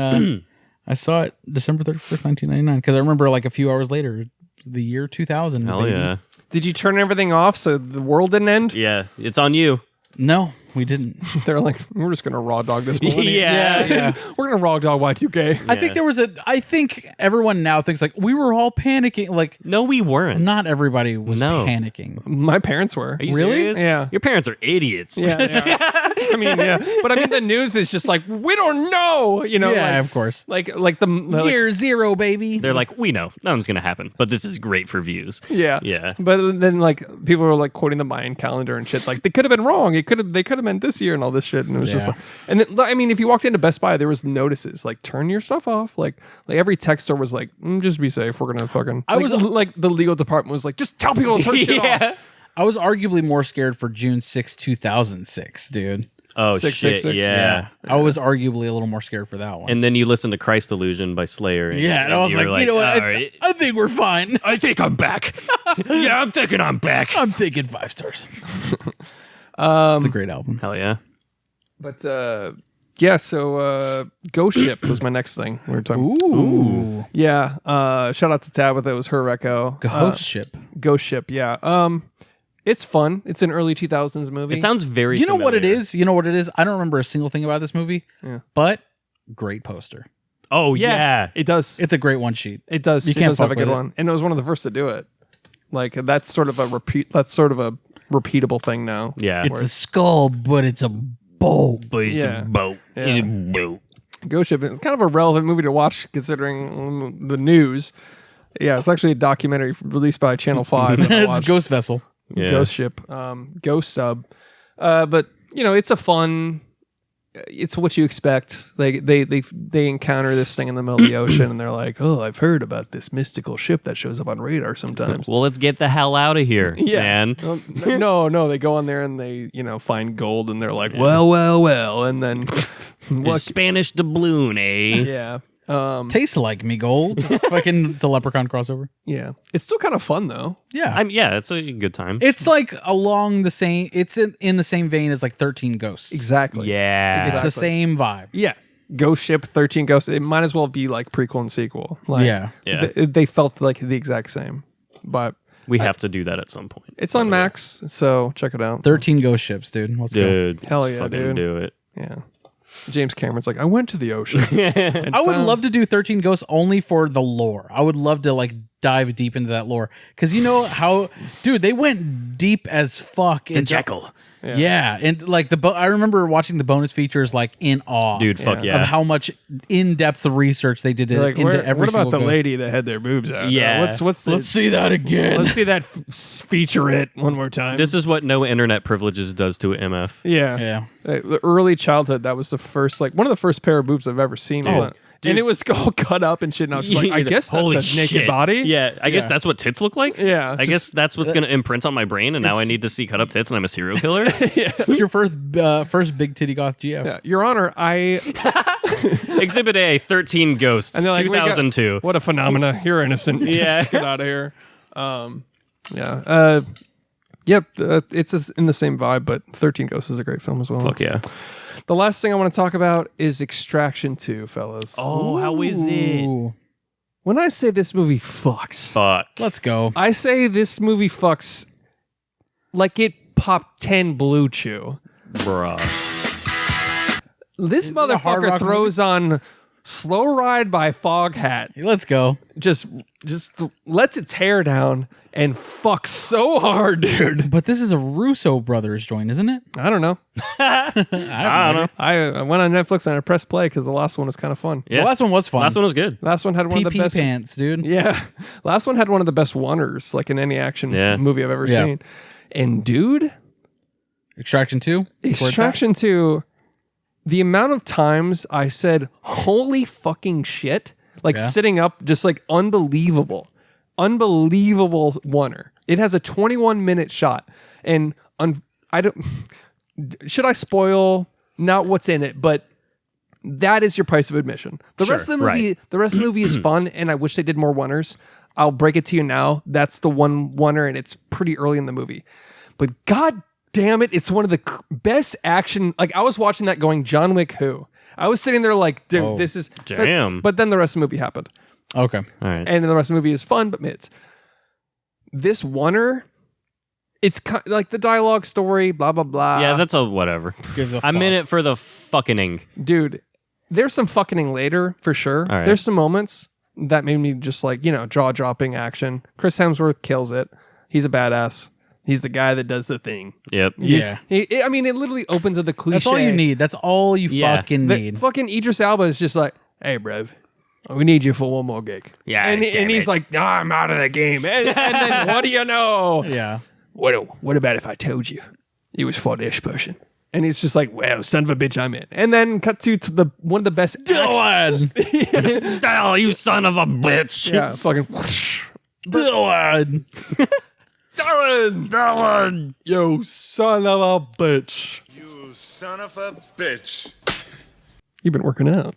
S1: I saw it December 31st, 1999 because I remember like a few hours later, the year 2000.
S2: Hell
S1: baby.
S2: yeah.
S3: Did you turn everything off so the world didn't end?
S2: Yeah, it's on you.
S1: No, we didn't.
S3: They're like, we're just gonna raw dog this millennium.
S2: Yeah.
S3: We're gonna raw dog Y2K.
S1: I think I think everyone now thinks like we were all panicking. Like
S2: No, we weren't.
S1: not everybody was
S2: No.
S1: panicking.
S3: My parents were.
S2: Are you
S1: Really?
S2: serious?
S3: Yeah.
S2: Your parents are idiots.
S3: Yeah, I mean, yeah, but I mean, the news is just like we don't know, you know.
S1: Yeah,
S3: like,
S1: of course.
S3: like the
S1: Year 0, baby.
S2: They're like, we know nothing's gonna happen, but this is great for views.
S3: yeah,
S2: Yeah.
S3: But then like people were like quoting the Mayan calendar and shit. Like they could have been wrong. They could have meant this year and all this shit. And it was just like, and then, I mean, if you walked into Best Buy, there was notices like turn your stuff off. Like every tech store was like, just be safe. We're gonna fucking. Like the legal department was like, just tell people to turn shit off.
S1: I was arguably more scared for June 6, 2006, dude.
S2: Oh,
S3: 666.
S2: shit, yeah.
S1: I was arguably a little more scared for that one.
S2: And then you listen to Christ Illusion by Slayer. And,
S1: and I was
S2: you were
S1: like, you know what?
S2: "All
S1: I think we're fine.
S2: I think I'm back. Yeah, I'm thinking I'm back.
S1: I'm thinking 5 stars. It's a great album.
S2: Hell yeah.
S3: But yeah, so Ghost Ship was my next thing we were talking.
S1: Ooh.
S3: Yeah. Shout out to Tabitha. It was her reco.
S1: Ghost Ship.
S3: Ghost Ship. Yeah. It's fun. It's an early 2000s movie.
S2: It sounds very
S1: You know what it
S2: familiar.
S1: is? You know what it is? I don't remember a single thing about this movie, but great poster.
S2: Oh, yeah.
S3: It does.
S1: It's a great one sheet.
S3: It does.
S1: You
S3: It
S1: can't
S3: does have a
S1: fuck
S3: good
S1: with it.
S3: one. And it was one of the first to do it. Like that's sort of a repeatable thing now.
S2: Yeah.
S1: It's a skull, but it's a boat.
S2: But it's
S3: Yeah.
S2: a boat.
S3: Yeah.
S2: It's a boat.
S3: Ghost Ship. It's kind of a relevant movie to watch considering the news. Yeah, it's actually a documentary released by Channel 5. that I
S1: It's
S3: watched.
S1: Ghost Vessel.
S2: Yeah.
S3: Ghost Ship, Ghost Sub. But you know, it's a fun. It's what you expect. They encounter this thing in the middle of the ocean, and they're like, "Oh, I've heard about this mystical ship that shows up on radar sometimes."
S2: Well, let's get the hell out of here, man.
S3: No, they go on there and they find gold, and they're like, "Well," and then
S2: It's Spanish doubloon, eh?
S3: yeah.
S1: Tastes like me gold. It's a Leprechaun crossover.
S3: Yeah, it's still kind of fun though.
S1: Yeah.
S2: Yeah, it's a good time.
S1: It's like along the same, it's in the same vein as like 13 Ghosts.
S3: Exactly.
S2: Yeah.
S1: It's the same vibe.
S3: Yeah. Ghost Ship, 13 Ghosts. It might as well be like prequel and sequel. Like,
S1: Yeah.
S3: They felt like the exact same, but
S2: We have to do that at some point.
S3: it's on Max, so check it out.
S1: 13 ghost ships, dude. Let's go.
S2: Dude.
S3: Hell
S2: let's
S3: yeah,
S2: fucking
S3: dude.
S2: do it.
S3: Yeah. James Cameron's like, I went to the ocean.
S1: I would love to do 13 Ghosts only for the lore. I would love to like dive deep into that lore. Because you know how, dude, they went deep as fuck.
S2: The Jekyll.
S1: Yeah. And like I remember watching the bonus features like in awe.
S2: Dude, fuck yeah.
S1: Of how much in-depth research they did
S3: Like,
S1: into every
S3: what about
S1: single
S3: the
S1: ghost.
S3: lady that had their boobs out?
S2: Yeah.
S3: Let's
S1: see that again.
S3: Let's see that feature it one more time.
S2: This is what no internet privileges does to an MF.
S3: yeah.
S1: Yeah.
S3: The early childhood, that was the first, like, one of the first pair of boobs I've ever seen. Was on, and it was all cut up and shit. And I was just like, I guess that's
S2: Holy
S3: a naked
S2: shit.
S3: body.
S2: Yeah, I guess that's what tits look like.
S3: Yeah,
S2: I guess that's what's going to imprint on my brain, and now I need to see cut up tits, and I'm a serial killer.
S1: What's your first big titty goth GF?
S3: Yeah. Your Honor,
S2: Exhibit A, 13 Ghosts,
S3: and they're like,
S2: 2002.
S3: what a phenomena. You're innocent.
S2: Yeah.
S3: Get out of here. Yeah. Yep. It's in the same vibe, but 13 Ghosts is a great film as well.
S2: Fuck yeah.
S3: The last thing I want to talk about is Extraction 2, fellas.
S2: Oh, how is it?
S1: Ooh.
S3: When I say this movie fucks,
S2: Fuck.
S1: Let's go.
S3: I say this movie fucks like it popped 10 Blue Chew.
S2: Bruh.
S3: This
S1: it a hard
S3: motherfucker
S1: rock
S3: throws on Slow Ride by Foghat.
S1: Let's go.
S3: Just lets its hair down and fucks so hard, dude.
S1: But this is a Russo brothers joint, isn't it?
S3: I don't know.
S2: I don't know.
S3: I went on Netflix and I pressed play because the last one was kind of fun.
S2: Yeah.
S1: The last one was fun.
S2: Last one was good.
S3: Last one had one of the
S1: PP
S3: best
S1: pants, dude.
S3: Yeah. Last one had one of the best oneers, like in any action movie I've ever seen. And dude,
S1: Extraction 2?
S3: Extraction 2, the amount of times I said, holy fucking shit, like sitting up, just like unbelievable oneer. It has a 21-minute shot. And I don't, should I spoil not what's in it, but that is your price of admission. The rest of the movie is fun, and I wish they did more oneers. I'll break it to you now. That's the one oneer, and it's pretty early in the movie. But god damn it, it's one of the best action. Like, I was watching that going, John Wick who? I was sitting there like, dude, this is...
S2: Damn.
S3: But then the rest of the movie happened.
S1: Okay.
S2: All right.
S3: And the rest of the movie is fun, but mids. This oneer, it's like the dialogue story, blah, blah, blah.
S2: Yeah, that's a whatever. I'm in it for the fucking.
S3: Dude, there's some fucking later, for sure.
S2: All right.
S3: There's some moments that made me just like, jaw-dropping action. Chris Hemsworth kills it. He's a badass. He's the guy that does the thing.
S2: Yep.
S1: Yeah.
S3: I mean, it literally opens with the cliche.
S1: That's all you need. That's all you fucking need.
S3: Fucking Idris Elba is just like, hey, bruv, we need you for one more gig.
S2: Yeah,
S3: and
S2: damn
S3: he's
S2: it.
S3: like, nah, I'm out of the game. And then what do you know?
S1: Yeah.
S3: What about if I told you it was for this person? And he's just like, "Wow, son of a bitch, I'm in." And then cut to the one of the best.
S2: Dylan, Dylan, you son of a bitch.
S3: Yeah, fucking.
S1: Dylan.
S3: Dylan, yo, son of a bitch.
S8: You son of a bitch.
S3: You've been working out.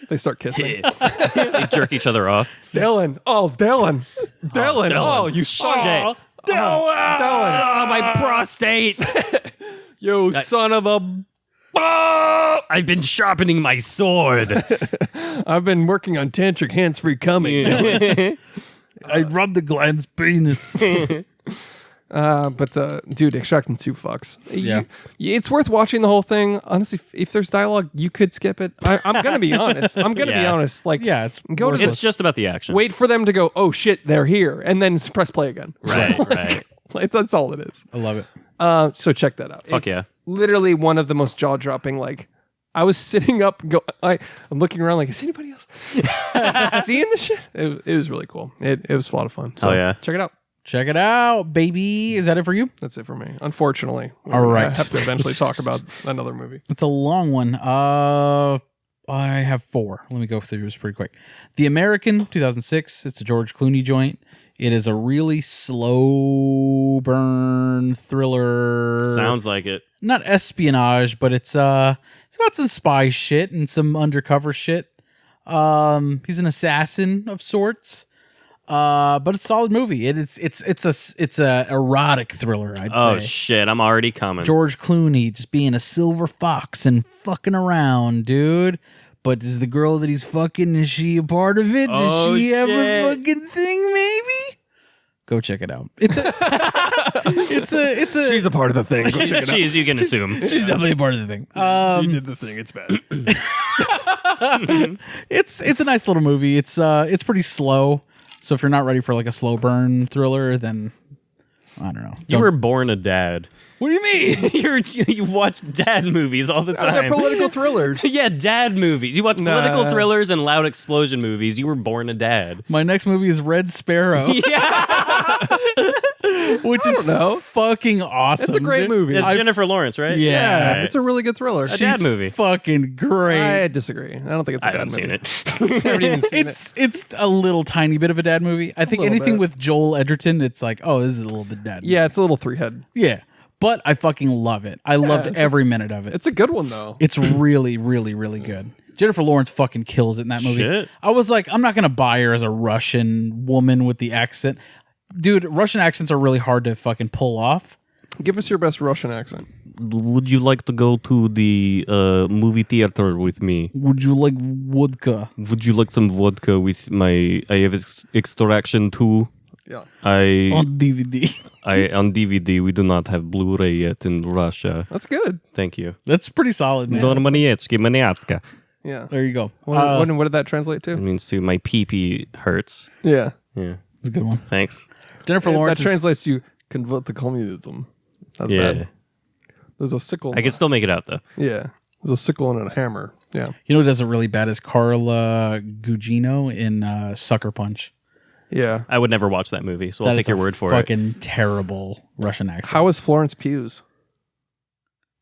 S3: They start kissing.
S2: They jerk each other off.
S3: Dylan, Dylan,
S2: Dylan.
S3: you son.
S2: Shit.
S3: Dylan,
S2: Oh, my prostate.
S3: yo, son of a.
S2: I've been sharpening my sword.
S3: I've been working on tantric hands-free coming.
S1: I rubbed the gland's penis.
S3: But dude, Extraction 2 fucks.
S1: Yeah.
S3: It's worth watching the whole thing. Honestly, if there's dialogue, you could skip it. I'm gonna be honest. Be honest. Like,
S1: Yeah, it's
S3: go to the,
S2: It's just about the action.
S3: wait for them to go, oh shit, they're here, and then press play again.
S2: Right.
S3: Like, that's all it is.
S1: I love it.
S3: So check that out.
S2: Fuck
S3: It's
S2: yeah.
S3: literally one of the most jaw-dropping. Like, I was sitting up, I'm looking around, like, is anybody else seeing this shit? It was really cool. It was a lot of fun. So
S2: Oh, yeah.
S3: check it out.
S1: Check it out, baby. Is that it for you?
S3: That's it for me. Unfortunately,
S1: All right.
S3: I have to eventually talk about another movie.
S1: It's a long one. I have 4. Let me go through this pretty quick. The American, 2006. It's a George Clooney joint. It is a really slow burn thriller.
S2: Sounds like it.
S1: Not espionage, but it's got some spy shit and some undercover shit. He's an assassin of sorts. But it's a solid movie. It's a erotic thriller, I'd
S2: Oh,
S1: say.
S2: shit. I'm already coming.
S1: George Clooney just being a silver fox and fucking around, dude. But is the girl that he's fucking, is she a part of it? Does
S2: Oh,
S1: she have a
S2: shit.
S1: fucking thing, maybe? Go check it out. It's a
S3: She's a part of the thing. Go check it out.
S2: Jeez, you can assume.
S1: she's definitely a part of the thing.
S3: She did the thing. It's bad.
S1: It's a nice little movie. It's pretty slow. So if you're not ready for like a slow burn thriller, then I don't know.
S2: You were born a dad.
S1: What do you mean?
S2: You watch dad movies all the
S3: They're
S2: time.
S3: political thrillers.
S2: Yeah, dad movies. You watch political thrillers and loud explosion movies. You were born a dad.
S1: My next movie is Red Sparrow. Which is fucking awesome.
S3: It's a great
S1: dude.
S3: movie.
S2: It's
S1: I-
S2: Jennifer Lawrence, right?
S1: Yeah.
S2: Right.
S3: It's a really good thriller.
S2: A dad movie.
S1: Fucking great.
S3: I disagree. I don't think it's a
S2: I
S3: bad
S2: haven't
S3: movie.
S2: seen it.
S3: I haven't even seen it.
S1: It's a little tiny bit of a dad movie. I think
S3: little
S1: anything
S3: bit.
S1: with Joel Edgerton, it's like, oh, this is a little bit dad.
S3: Yeah, it's a little three-head.
S1: Yeah. But I fucking love it. I loved
S3: it's
S1: every minute of it.
S3: It's a good one, though.
S1: It's really, really, really good. Jennifer Lawrence fucking kills it in that movie.
S2: Shit.
S1: I was like, I'm not going to buy her as a Russian woman with the accent. Dude, Russian accents are really hard to fucking pull off.
S3: Give us your best Russian accent.
S2: Would you like to go to the movie theater with me?
S1: Would you like vodka?
S2: Would you like some vodka with my... I have Extraction 2.
S3: Yeah.
S1: On DVD.
S2: On DVD. We do not have Blu-ray yet in Russia.
S3: That's good.
S2: Thank you.
S1: That's pretty solid, man.
S2: Dormaniecki, maniacka.
S3: Yeah.
S1: There you go.
S3: What did that translate
S2: It
S3: to?
S2: means to my pee-pee hurts.
S3: Yeah.
S2: Yeah.
S1: It's a good one.
S2: Thanks.
S1: Jennifer Lawrence
S3: That translates to convert to communism. That's
S2: Yeah.
S3: bad. There's a sickle.
S2: I can still make it out, though.
S3: Yeah. There's a sickle and a hammer. Yeah.
S1: You know who does it really bad is Carla Gugino in Sucker Punch.
S3: Yeah.
S2: I would never watch that movie, so I'll
S1: That
S2: take
S1: is
S2: your
S1: a
S2: word for it.
S1: fucking terrible Russian accent.
S3: How is Florence Pugh's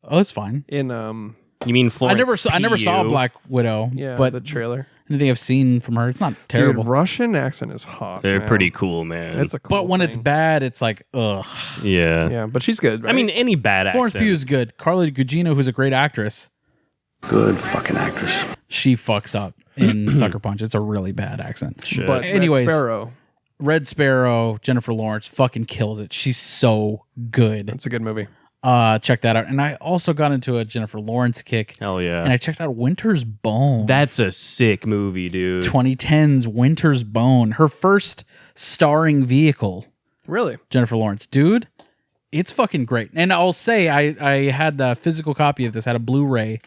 S1: Oh, it's fine.
S3: in
S2: You mean Florence
S1: I never saw
S2: Pugh?
S1: Black Widow, but
S3: the trailer?
S1: anything I've seen from her, it's not terrible.
S3: Dude, Russian accent is hot.
S2: They're
S3: man.
S2: pretty cool, man.
S3: It's a cool
S1: but when it's
S3: thing.
S1: bad, it's like, ugh.
S2: yeah.
S3: Yeah, but she's good. Right?
S2: I mean, any bad
S1: Florence
S2: accent.
S1: Pugh is good. Carla Gugino, who's a great actress,
S8: Good fucking actress.
S1: she fucks up in Sucker Punch. It's a really bad accent.
S2: Shit.
S3: but
S1: anyways,
S3: Red Sparrow,
S1: Red Sparrow, Jennifer Lawrence fucking kills it. She's so good.
S3: it's a good movie.
S1: Check that out. And I also got into a Jennifer Lawrence kick.
S2: Hell yeah.
S1: And I checked out Winter's Bone.
S2: That's a sick movie, dude.
S1: 2010's Winter's Bone. Her first starring vehicle.
S3: Really?
S1: Jennifer Lawrence. Dude, it's fucking great. And I'll say I had the physical copy of this. I had a Blu-ray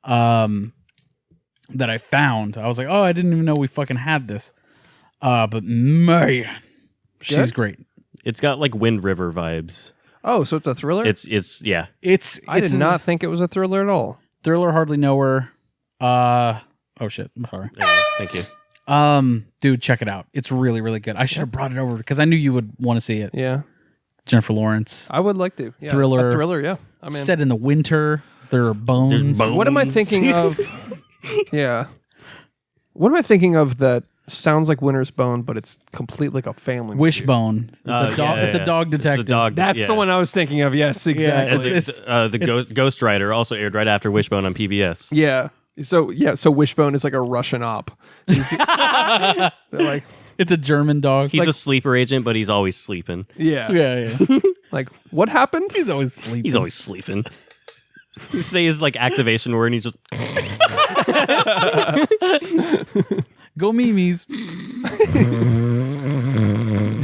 S1: that I found. I was like, oh, I didn't even know we fucking had this. But man, she's
S3: Good?
S1: great.
S2: It's got like Wind River vibes.
S3: Oh, so it's a thriller?
S2: It's yeah.
S3: I did not think it was a thriller at all.
S1: Thriller, hardly know her. Oh shit, I'm sorry.
S2: Yeah, thank you.
S1: Dude, check it out. It's really, really good. I should have brought it over because I knew you would want to see it.
S3: Yeah.
S1: Jennifer Lawrence.
S3: I would like to. Yeah.
S1: Thriller.
S3: A thriller, yeah. I mean,
S1: Set in the winter. There are bones.
S3: What am I thinking of? Yeah. What am I thinking of that sounds like Winter's Bone, but it's completely like a family movie?
S1: Wishbone. It's a dog detective.
S3: That's the one I was thinking of. Yes, exactly.
S2: The Ghost Rider also aired right after Wishbone on PBS.
S3: Yeah. So Wishbone is like a Russian op. They're like,
S1: it's a German dog.
S2: He's a sleeper agent, but he's always sleeping.
S1: Yeah.
S3: Like, what happened?
S1: He's always sleeping.
S2: He's always sleeping. You say his like activation word, and he's just
S1: go Mimes.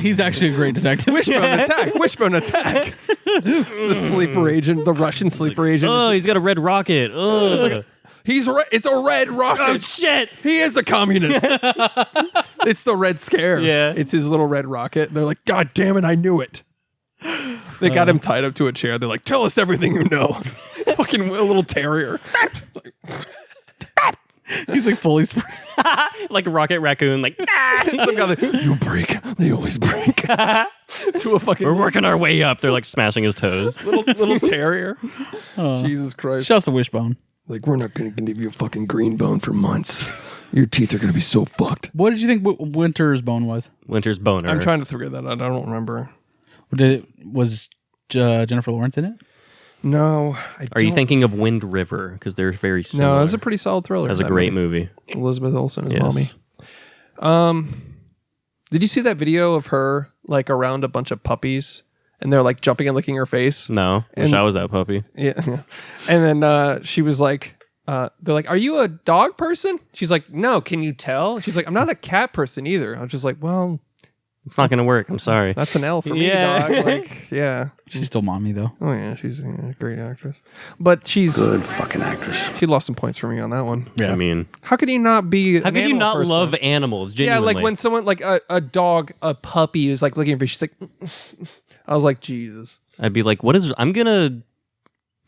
S1: He's actually a great detective.
S3: Wishbone attack. The sleeper agent, the Russian sleeper agent.
S2: Oh, he's got a red rocket. Oh,
S3: it's a red rocket.
S2: Oh shit!
S3: He is a communist. It's the Red Scare.
S2: Yeah.
S3: It's his little red rocket. They're like, God damn it, I knew it. They got him tied up to a chair. They're like, tell us everything you know. Fucking a little terrier.
S1: He's like fully sprayed.
S2: like a rocket raccoon. Like
S3: some guy like, you break. They always break. To a fucking.
S2: We're working our way up. They're like smashing his toes.
S3: little terrier. Jesus Christ.
S1: Shouts to Wishbone.
S3: Like, we're not going to give you a fucking green bone for months. Your teeth are going to be so fucked.
S1: What did you think Winter's Bone was?
S2: Winter's Boner.
S3: I'm trying to figure that out. I don't remember.
S1: Was Jennifer Lawrence in it?
S3: No.
S2: Are you thinking of Wind River? Because they're very similar.
S3: No, it was a pretty solid thriller.
S2: That's a great movie.
S3: Elizabeth Olsen is mommy. Did you see that video of her like around a bunch of puppies and they're like jumping and licking her face?
S2: No. Wish I was that puppy.
S3: Yeah. And then she was like, they're like, are you a dog person? She's like, no, can you tell? She's like, I'm not a cat person either. I was just like, well,
S2: it's not going to work. I'm sorry.
S3: that's an L for me, dog. Like, yeah.
S1: She's still mommy though.
S3: Oh yeah, she's a great actress. But she's
S8: Good fucking actress.
S3: She lost some points for me on that one.
S2: Yeah. I mean,
S3: how could you not be?
S2: How could you not love animals? Genuinely.
S3: Yeah, like when someone like a dog, a puppy is like looking for. She's like, I was like, Jesus.
S2: I'd be like, what is? I'm gonna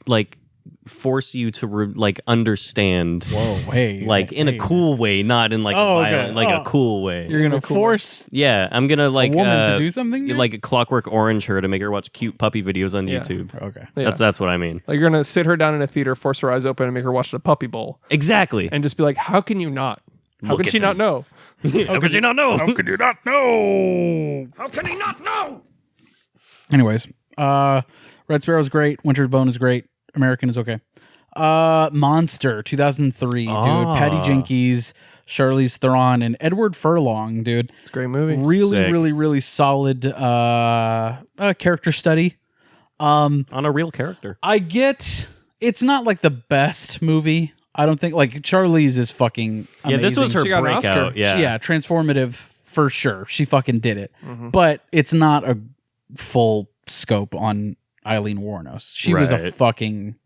S2: like force you to understand.
S1: Whoa, hey,
S2: in a cool way, not in like a violent, a cool way.
S1: You're gonna force.
S2: Yeah, I'm gonna like
S1: a woman to do something.
S2: Like a Clockwork Orange her to make her watch cute puppy videos on YouTube.
S1: Okay,
S2: that's what I mean.
S3: Like you're gonna sit her down in a theater, force her eyes open, and make her watch the Puppy Bowl.
S2: Exactly,
S3: and just be like, how can you not? How can she not know?
S2: How could she not know?
S1: How could you not know?
S3: How can he not know?
S1: Anyways, Red Sparrow's great. Winter's Bone is great. American is okay. Monster 2003, dude. Patty Jenkins, Charlize Theron, and Edward Furlong, dude.
S3: It's a great movie.
S1: Really solid character study.
S2: On a real character.
S1: I get it's not like the best movie. I don't think like Charlize is fucking amazing.
S2: Yeah, this was her breakout.
S1: Yeah, transformative for sure. She fucking did it. Mm-hmm. But it's not a full scope on Eileen Wuornos. She was a fucking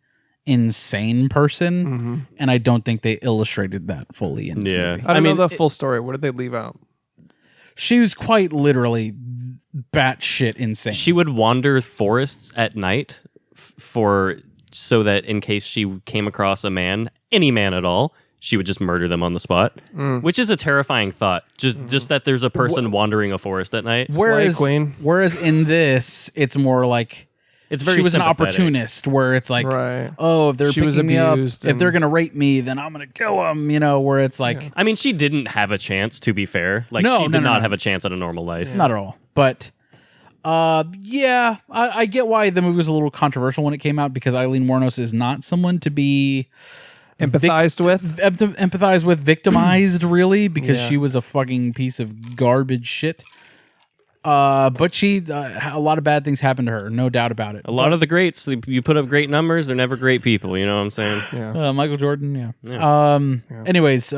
S1: insane person, and I don't think they illustrated that fully in this movie.
S3: I don't know the full story. What did they leave out?
S1: She was quite literally batshit insane.
S2: She would wander forests at night so that in case she came across a man, any man at all, she would just murder them on the spot, which is a terrifying thought. Just that there's a person wandering a forest at night.
S1: Whereas in this, it's more like
S2: it's very.
S1: She was an
S2: sympathetic.
S1: Opportunist, where it's like, oh, if they're picking me up, if they're gonna rape me, then I'm gonna kill them. You know, where it's like,
S2: I mean, she didn't have a chance. To be fair, she did not have a chance at a normal life,
S1: not at all. But I get why the movie was a little controversial when it came out because Eileen Wuornos is not someone to be
S3: empathized with,
S1: victimized, really, because she was a fucking piece of garbage shit. But she, a lot of bad things happened to her, no doubt about it.
S2: A lot of the greats, you put up great numbers, they're never great people. You know what I'm saying?
S3: Yeah.
S1: Michael Jordan. Anyways,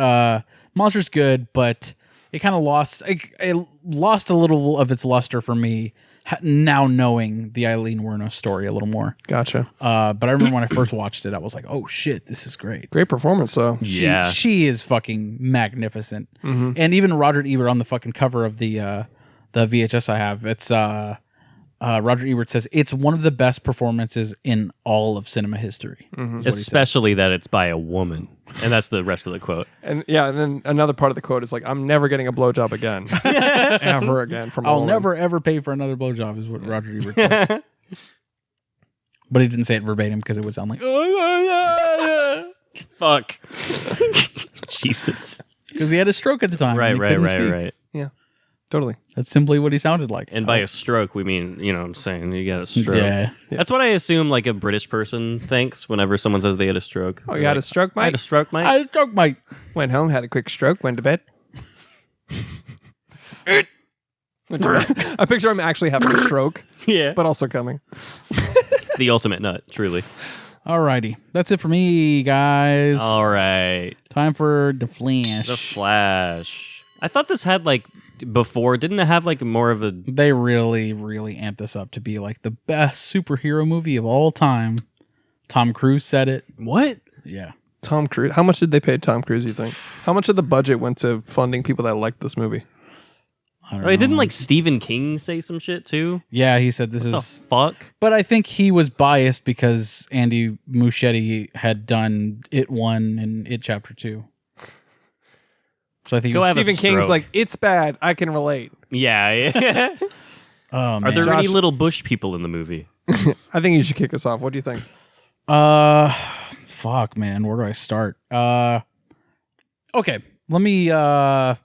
S1: Monster's good, but it kind of lost. It lost a little of its luster for me. Now knowing the Eileen Wuornos story a little more.
S3: Gotcha.
S1: But I remember when I first watched it, I was like, oh shit, this is great.
S3: Great performance though.
S1: She is fucking magnificent. Mm-hmm. And even Roger Ebert on the fucking cover of the VHS I have, it's Roger Ebert says it's one of the best performances in all of cinema history.
S2: Mm-hmm. Especially that it's by a woman. And that's the rest of the quote.
S3: And then another part of the quote is like, I'm never getting a blowjob again. Ever again from a
S1: I'll
S3: woman.
S1: never ever pay for another blowjob is what Roger Ebert said. But he didn't say it verbatim because it would sound like
S2: Fuck. Jesus.
S1: Because he had a stroke at the time. and he couldn't speak.
S2: Right.
S3: Yeah, totally.
S1: That's simply what he sounded like.
S2: And by a stroke, we mean, you know what I'm saying? You got a stroke.
S1: Yeah.
S2: That's what I assume like a British person thinks whenever someone says they had a stroke.
S3: Oh, you had a stroke,
S2: I had
S3: mate?
S2: a stroke, mate.
S1: I had a stroke, mate.
S3: Went home, had a quick stroke, went to bed. I picture him actually having a stroke,
S2: Yeah.
S3: but also coming.
S2: The ultimate nut, truly.
S1: Alrighty. That's it for me, guys.
S2: All right.
S1: Time for The Flash.
S2: The Flash. I thought this had like before, didn't it have like more of a
S1: They really, really amped this up to be like the best superhero movie of all time. Tom Cruise said it.
S2: what?
S1: Yeah.
S3: Tom Cruise. How much did they pay Tom Cruise, you think? How much of the budget went to funding people that liked this movie?
S1: I don't
S2: Oh, didn't
S1: know.
S2: like Stephen King say some shit too?
S1: Yeah, he said this
S2: The
S1: is.
S2: fuck?
S1: But I think he was biased because Andy Muschietti had done It 1 and It Chapter 2. So I think
S2: Go have a
S3: Stephen King's
S2: stroke.
S3: like, it's bad. I can relate.
S2: Yeah.
S1: oh,
S2: Are
S1: man.
S2: there any
S3: Josh-
S2: little bush people in the movie?
S3: I think you should kick us off. What do you think?
S1: Fuck, man. Where do I start? Okay. Let me, I'm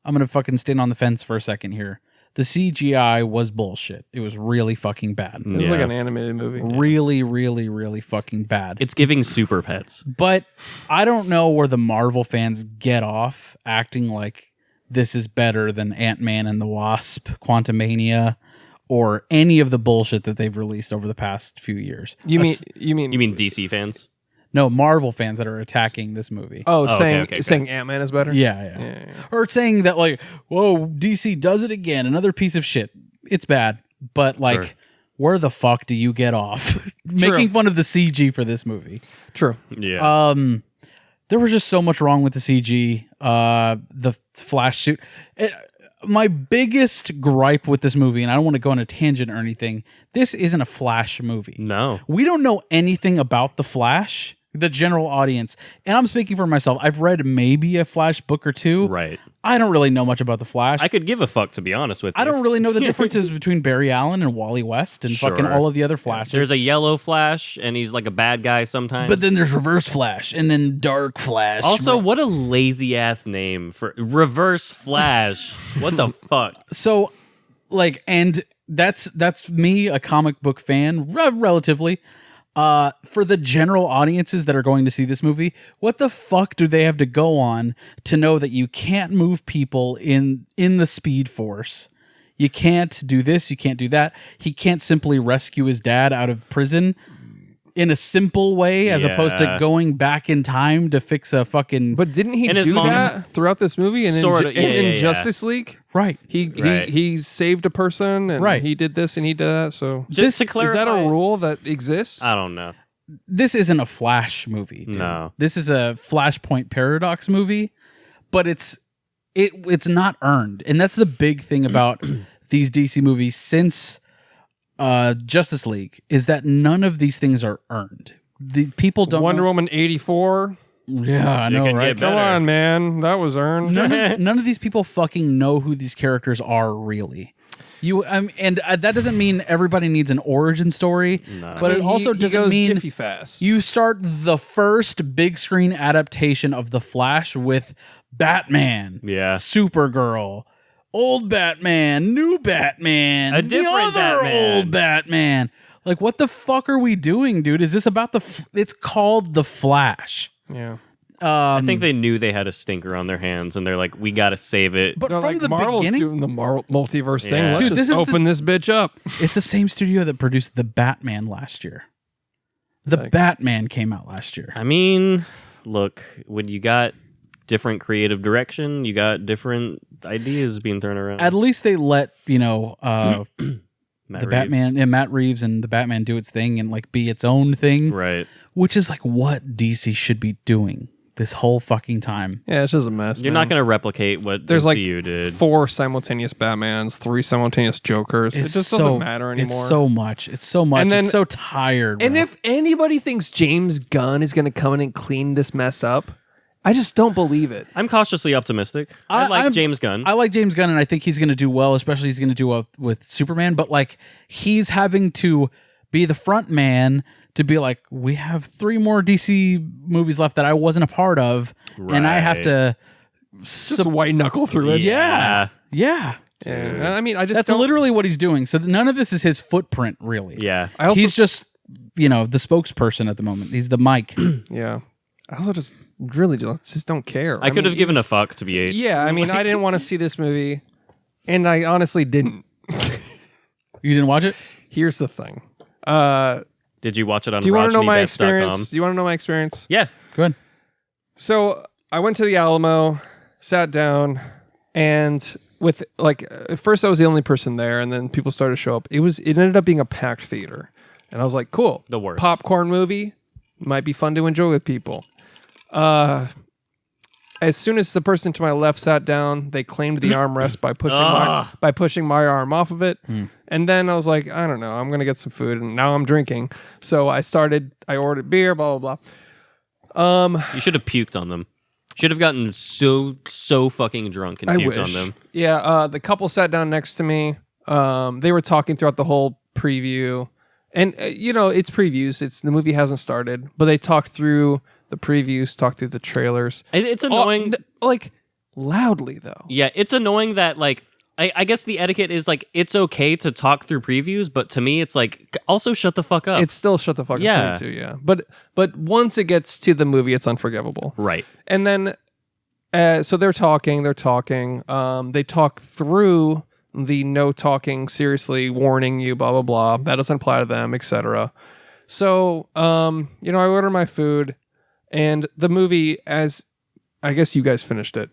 S1: going to fucking stand on the fence for a second here. The CGI was bullshit. It was really fucking bad.
S3: It was like an animated movie.
S1: Really, really, really fucking bad.
S2: It's giving super pets.
S1: But I don't know where the Marvel fans get off acting like this is better than Ant-Man and the Wasp, Quantumania, or any of the bullshit that they've released over the past few years.
S3: You mean
S2: You mean DC fans?
S1: No, Marvel fans that are attacking this movie.
S3: Oh,
S2: okay,
S3: saying
S2: okay.
S3: saying Ant-Man is better?
S1: Yeah. Or saying that like, whoa, DC does it again, another piece of shit. It's bad, but like,
S2: Sure.
S1: where the fuck do you get off making fun of the CG for this movie?
S3: True.
S2: Yeah.
S1: There was just so much wrong with the CG. The Flash suit. My biggest gripe with this movie, and I don't want to go on a tangent or anything, this isn't a Flash movie.
S2: No.
S1: We don't know anything about the Flash, the general audience. And I'm speaking for myself. I've read maybe a Flash book or two.
S2: Right.
S1: I don't really know much about the Flash.
S2: I could give a fuck, to be honest with you.
S1: I don't really know the differences between Barry Allen and Wally West and fucking
S2: Sure.
S1: all of the other Flashes.
S2: There's a yellow Flash, and he's like a bad guy sometimes.
S1: but then there's Reverse Flash and then Dark Flash.
S2: also, what a lazy ass name for Reverse Flash. What the fuck?
S1: So, like, and that's me, a comic book fan, relatively. For the general audiences that are going to see this movie, what the fuck do they have to go on to know that you can't move people in the Speed Force? You can't do this, you can't do that. He can't simply rescue his dad out of prison in a simple way as opposed to
S2: Yeah.
S1: going back in time to fix a fucking...
S3: But didn't he
S2: And his
S3: do
S2: mom-
S3: that throughout this movie? And
S2: Sorta,
S3: in
S2: yeah.
S3: Justice League,
S1: right.
S2: Right.
S3: he saved a person, and
S1: Right.
S3: he did this and he did that. So
S2: Just to clarify,
S3: is that a rule that exists?
S2: I don't know.
S1: This isn't a Flash movie, dude.
S2: No.
S1: This is a Flashpoint Paradox movie, but it's not earned. And that's the big thing about these DC movies since Justice League is that none of these things are earned. The people don't
S3: Wonder
S1: know-
S3: Woman 84.
S1: Yeah, I know,
S2: can
S1: right?
S2: get better.
S3: Come on, man, that was earned.
S1: None of these people fucking know who these characters are really. That doesn't mean everybody needs an origin story, but it also
S3: he
S1: doesn't
S3: goes
S1: mean
S3: jiffy fast.
S1: you start the first big screen adaptation of The Flash with Batman,
S2: Yeah.
S1: Supergirl, old Batman, new Batman,
S2: A
S1: the
S2: different
S1: other
S2: Batman.
S1: old Batman. Like, what the fuck are we doing, dude? Is this about it's called The Flash.
S3: yeah.
S2: I think they knew they had a stinker on their hands, and they're like, "We got to save it."
S1: But
S3: No,
S1: from
S3: like
S1: the
S3: Marvel's
S1: beginning,
S3: doing the multiverse thing.
S2: Yeah.
S3: Let's
S1: Dude,
S3: just
S1: this is
S3: open this bitch up.
S1: it's the same studio that produced The Batman last year. The
S3: Thanks.
S1: Batman came out last year.
S2: I mean, look, when you got different creative direction, you got different ideas being thrown around.
S1: At least they let,
S2: Matt
S1: the
S2: Reeves.
S1: Batman and Matt Reeves and the Batman do its thing and like be its own thing,
S2: right?
S1: which is like what DC should be doing this whole fucking time.
S3: Yeah, it's just a mess.
S2: You're not going to replicate what
S3: There's like
S2: MCU did.
S3: 4 simultaneous Batmans, 3 simultaneous Jokers. It just doesn't matter anymore.
S1: It's so much. It's so much.
S3: And then-
S1: it's so tired.
S3: And
S1: bro.
S3: if anybody thinks James Gunn is going to come in and clean this mess up, I just don't believe it.
S2: I'm cautiously optimistic. I like James Gunn.
S1: I like James Gunn, and I think he's going to do well. Especially he's going to do well with Superman. But like he's having to be the front man to be like, we have 3 more DC movies left that I wasn't a part of, and I have to
S3: Just white knuckle through it.
S1: Yeah.
S3: I mean, I just
S1: That's
S3: don't-
S1: literally what he's doing. So none of this is his footprint, really.
S2: Yeah.
S3: I also,
S1: He's just, the spokesperson at the moment. He's the mic.
S3: yeah. I also just really just don't care.
S2: I could
S3: mean,
S2: have given a fuck to be a.
S3: Yeah, I mean, I didn't want to see this movie, and I honestly didn't.
S1: You didn't watch it?
S3: Here's the thing.
S2: Did you watch it on
S3: Do you want to know my
S2: RochNeBets.com?
S3: experience? Do you want to know my experience?
S2: Yeah.
S1: Go ahead.
S3: So I went to the Alamo, sat down, and with at first I was the only person there, and then people started to show up. It ended up being a packed theater, and I was like, cool,
S2: The worst.
S3: popcorn movie might be fun to enjoy with people. As soon as the person to my left sat down, they claimed the armrest by pushing my arm off of it. And then I was like, I don't know, I'm gonna get some food, and now I'm drinking. So I ordered beer, blah blah blah.
S2: You should have puked on them. Should have gotten so fucking drunk and puked on them.
S3: Yeah, the couple sat down next to me. They were talking throughout the whole preview. And, it's previews. The movie hasn't started. But they talked through the previews, talked through the trailers.
S2: It's annoying.
S3: Loudly, though.
S2: Yeah, it's annoying that, I guess the etiquette is, it's okay to talk through previews, but to me, it's also shut the fuck up.
S3: It's still shut the fuck up to me, too, yeah. But once it gets to the movie, it's unforgivable.
S2: Right.
S3: And then, so they're talking. They talk through the no talking, seriously, warning you, blah, blah, blah. That doesn't apply to them, etc. So, I order my food, and the movie, as I guess you guys finished it.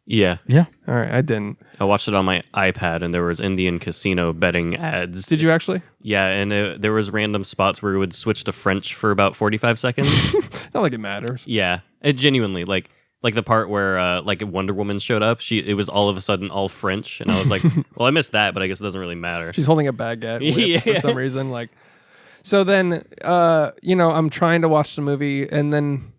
S2: Yeah.
S1: Yeah.
S3: All right, I didn't.
S2: I watched it on my iPad, and there was Indian casino betting ads.
S3: Did you actually?
S2: Yeah, and there was random spots where it would switch to French for about 45 seconds.
S3: Not like it matters.
S2: Yeah, it genuinely, like the part where Wonder Woman showed up, it was all of a sudden all French, and I was like, well, I missed that, but I guess it doesn't really matter.
S3: She's holding a baguette whip for some reason. So then, I'm trying to watch the movie, and then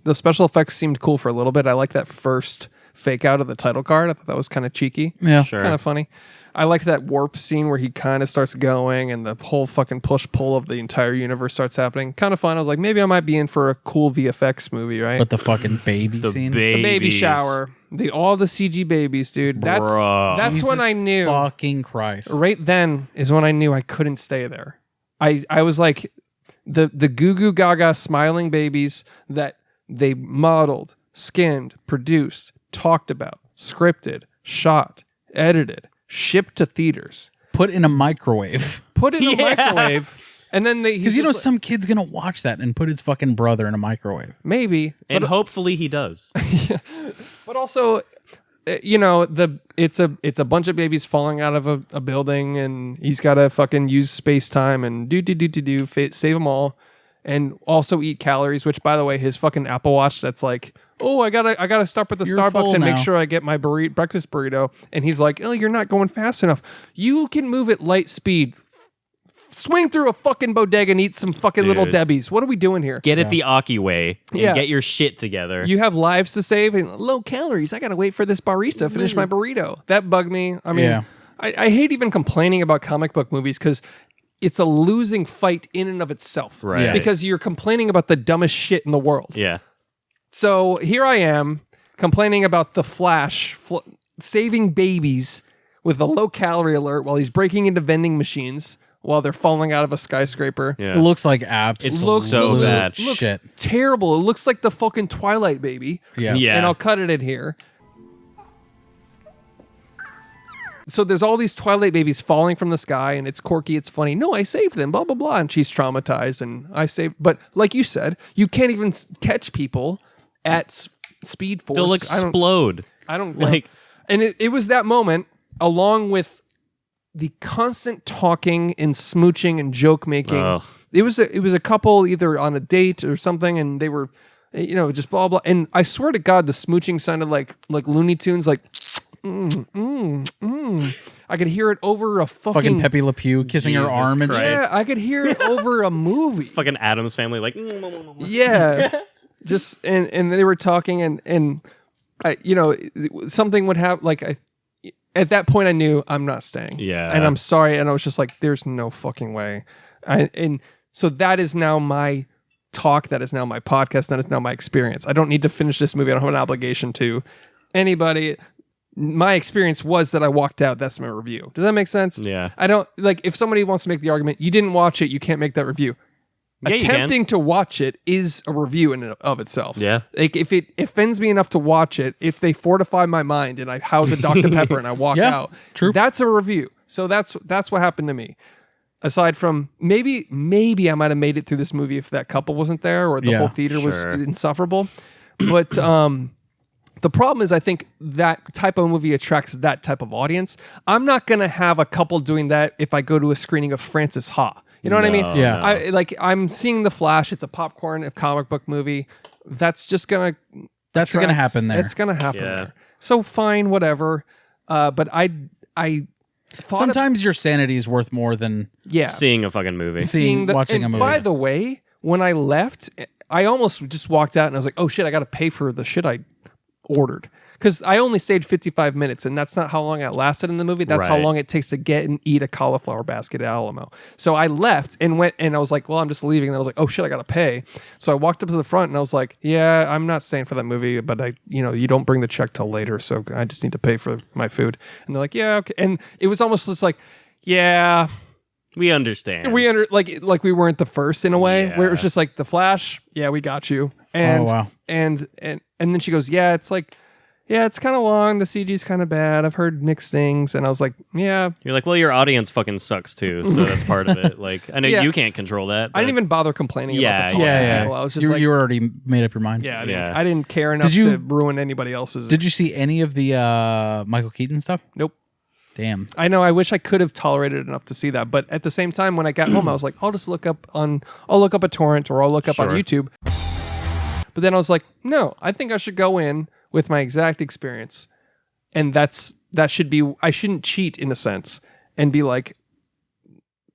S3: the special effects seemed cool for a little bit. I like that first fake out of the title card. I thought that was kind of cheeky.
S1: Yeah.
S2: Sure.
S3: Kind of funny. I liked that warp scene where he kind of starts going and the whole fucking push-pull of the entire universe starts happening. Kind of fun. I was like, maybe I might be in for a cool VFX movie, right?
S1: But the fucking baby scene.
S3: The baby shower. All the CG babies, dude. That's when I knew.
S1: Fucking Christ.
S3: Right then is when I knew I couldn't stay there. I was like, the goo goo gaga smiling babies that they modeled, skinned, produced, talked about, scripted, shot, edited, shipped to theaters,
S1: Put in a microwave.
S3: microwave, and then
S1: Because some kid's gonna watch that and put his fucking brother in a microwave.
S3: maybe,
S2: And hopefully he does.
S3: but also, it's a bunch of babies falling out of a building, and he's got to fucking use space time and save them all, and also eat calories. Which, by the way, his fucking Apple Watch that's like, oh, I gotta stop at the
S1: You're
S3: Starbucks
S1: full
S3: and make
S1: now.
S3: sure I get my breakfast burrito. And he's like, oh, you're not going fast enough. You can move at light speed. Swing through a fucking bodega and eat some fucking little
S2: Dude.
S3: Debbie's. What are we doing here?
S2: Get it the Aki way and
S3: Yeah.
S2: get your shit together.
S3: You have lives to save and low calories. I gotta wait for this barista to finish my burrito. That bugged me. I mean,
S1: Yeah.
S3: I hate even complaining about comic book movies because it's a losing fight in and of itself.
S2: Right.
S1: Yeah.
S3: Because you're complaining about the dumbest shit in the world.
S2: Yeah.
S3: So here I am complaining about the Flash saving babies with a low calorie alert while he's breaking into vending machines while they're falling out of a skyscraper.
S2: Yeah.
S1: It looks like absolute
S2: so bad.
S1: shit.
S3: Terrible. It looks like the fucking Twilight baby.
S1: Yeah.
S2: Yeah.
S3: And I'll cut it in here. So there's all these Twilight babies falling from the sky, and it's quirky, it's funny. No, I saved them, blah, blah, blah. And she's traumatized, and I saved. But like you said, you can't even catch people at speed force.
S2: They'll explode.
S3: I don't
S2: Like-
S3: like. And it was that moment, along with the constant talking and smooching and joke making.
S2: Ugh.
S3: It was a couple either on a date or something, and they were, just blah blah. And I swear to God, the smooching sounded like Looney Tunes, like. I could hear it over a
S1: Fucking Pepe Le Pew kissing her
S2: Jesus
S1: arm and
S2: Christ.
S1: shit.
S3: Yeah, I could hear it over a movie.
S2: Fucking Adam's family, like.
S3: Yeah, just and they were talking and I, something would have at that point I knew I'm not staying.
S2: Yeah.
S3: And I'm sorry. And I was just like, there's no fucking way. And so that is now my talk. That is now my podcast. That is now my experience. I don't need to finish this movie. I don't have an obligation to anybody. My experience was that I walked out. That's my review. Does that make sense?
S2: Yeah.
S3: I don't like if somebody wants to make the argument, you didn't watch it, you can't make that review.
S2: Yeah,
S3: Attempting to watch it is a review in and of itself.
S2: Yeah.
S3: Like if it offends me enough to watch it, if they fortify my mind and I house a Dr. Pepper and I walk out,
S1: true.
S3: that's a review. So that's what happened to me. Aside from maybe I might have made it through this movie if that couple wasn't there or the whole theater was insufferable. But the problem is I think that type of movie attracts that type of audience. I'm not going to have a couple doing that if I go to a screening of Francis Ha. You know what I mean?
S1: Yeah.
S3: I'm seeing The Flash. It's a popcorn, a comic book movie. That's gonna
S1: happen there.
S3: It's gonna happen there. So fine, whatever. But I thought
S1: sometimes your sanity is worth more than
S2: seeing a fucking movie.
S1: Watching a movie.
S3: By the way, when I left, I almost just walked out and I was like, oh shit, I got to pay for the shit I ordered. Because I only stayed 55 minutes, and that's not how long it lasted in the movie. That's how long it takes to get and eat a cauliflower basket at Alamo. So I left and went, and I was like, well, I'm just leaving. And I was like, oh shit, I got to pay. So I walked up to the front, and I was like, yeah, I'm not staying for that movie, but you don't bring the check till later, so I just need to pay for my food. And they're like, yeah, okay. And it was almost just like, yeah,
S2: we understand.
S3: Like we weren't the first in a way, where it was just like The Flash, yeah, we got you. And
S1: wow.
S3: and then she goes, yeah, it's like. Yeah, it's kind of long. The CG's kind of bad. I've heard mixed things. And I was like, yeah.
S2: You're like, well, your audience fucking sucks too. So that's part of it. Like, I know you can't control that.
S3: I didn't even bother complaining about the talk.
S1: Yeah.
S3: I was just
S1: you were already made up your mind.
S3: Yeah, I didn't care enough to ruin anybody else's.
S1: Did you see any of the Michael Keaton stuff?
S3: Nope.
S1: Damn.
S3: I know. I wish I could have tolerated it enough to see that. But at the same time, when I got home, I was like, I'll look up a torrent or I'll look up on YouTube. But then I was like, no, I think I should go in with my exact experience. And that should be, I shouldn't cheat in a sense and be like,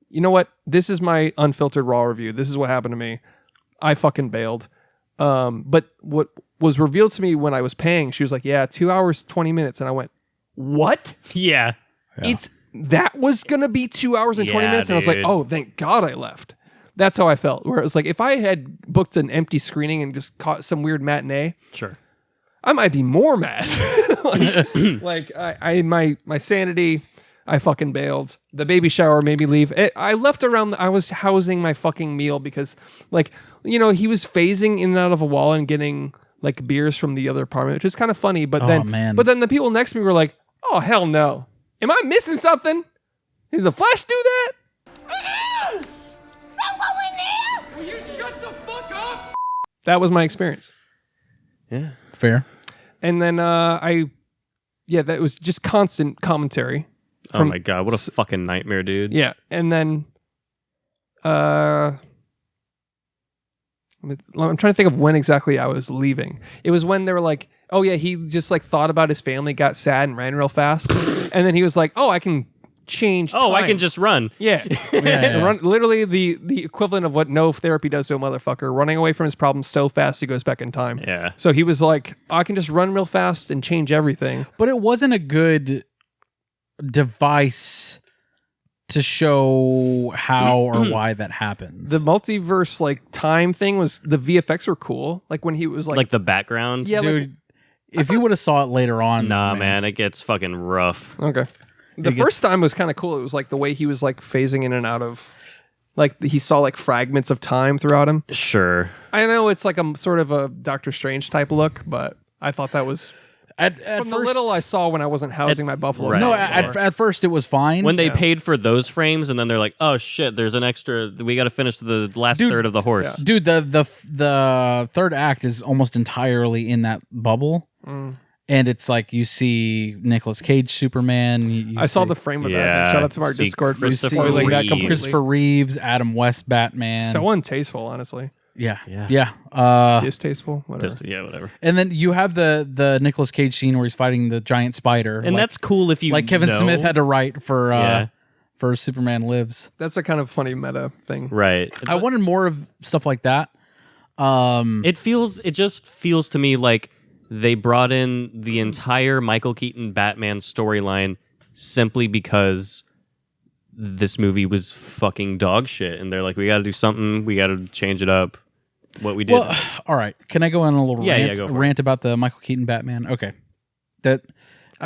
S3: you know what? This is my unfiltered raw review. This is what happened to me. I fucking bailed. But what was revealed to me when I was paying, she was like, yeah, 2 hours, 20 minutes. And I went, what?
S2: Yeah.
S3: That was going to be 2 hours and 20 minutes. And I was like, oh, thank God I left. That's how I felt. Where it was like, if I had booked an empty screening and just caught some weird matinee.
S2: Sure.
S3: I might be more mad. My sanity, I fucking bailed. The baby shower made me leave. I left around, I was housing my fucking meal because he was phasing in and out of a wall and getting like beers from the other apartment, which is kind of funny. But then the people next to me were like, oh, hell no. Am I missing something? Did the Flash do that?
S9: Don't go in there!
S3: Will you shut the fuck up? That was my experience.
S2: Yeah.
S1: Fair.
S3: And then that was just constant commentary.
S2: Oh my God, what a fucking nightmare, dude.
S3: Yeah. And then I'm trying to think of when exactly I was leaving. It was when they were like, oh yeah, he just like thought about his family, got sad and ran real fast. And then he was like, oh, I can change time.
S2: I can just run.
S3: Yeah. Run, literally the equivalent of what no therapy does to a motherfucker, running away from his problems so fast he goes back in time.
S2: Yeah.
S3: So he was like, I can just run real fast and change everything.
S1: But it wasn't a good device to show how or why that happens.
S3: The multiverse like time thing was, the VFX were cool. Like when he was like
S2: the background.
S3: Yeah,
S1: dude. If you would have saw it later on,
S2: nah, man, it gets fucking rough.
S3: Okay. The first time was kind of cool. It was like the way he was like phasing in and out of, like he saw like fragments of time throughout him.
S2: Sure.
S3: I know it's like a sort of a Doctor Strange type look, but I thought that was
S1: at
S3: from
S1: first,
S3: the little I saw when I wasn't housing my buffalo.
S2: Right.
S1: No, at first it was fine.
S2: When they paid for those frames, and then they're like, "Oh shit, there's an extra. We got to finish the last third of the horse."
S1: Yeah. Dude, the third act is almost entirely in that bubble. And it's like you see Nicolas Cage Superman.
S3: I saw the frame of that. Shout out to our Discord for spoiling that completely.
S1: Christopher Reeves, Adam West Batman.
S3: So untasteful, honestly.
S1: Yeah.
S3: Distasteful, whatever.
S2: Whatever.
S1: And then you have the Nicolas Cage scene where he's fighting the giant spider.
S2: And that's cool if you
S1: Kevin Smith had to write for Superman Lives.
S3: That's a kind of funny meta thing.
S2: Right.
S1: I wanted more of stuff like that.
S2: It just feels to me like they brought in the entire Michael Keaton Batman storyline simply because this movie was fucking dog shit, and they're like, we got to do something, we got to change it up. What we did.
S1: Well, all right. Can I go on a little rant about the Michael Keaton Batman? Okay.
S3: I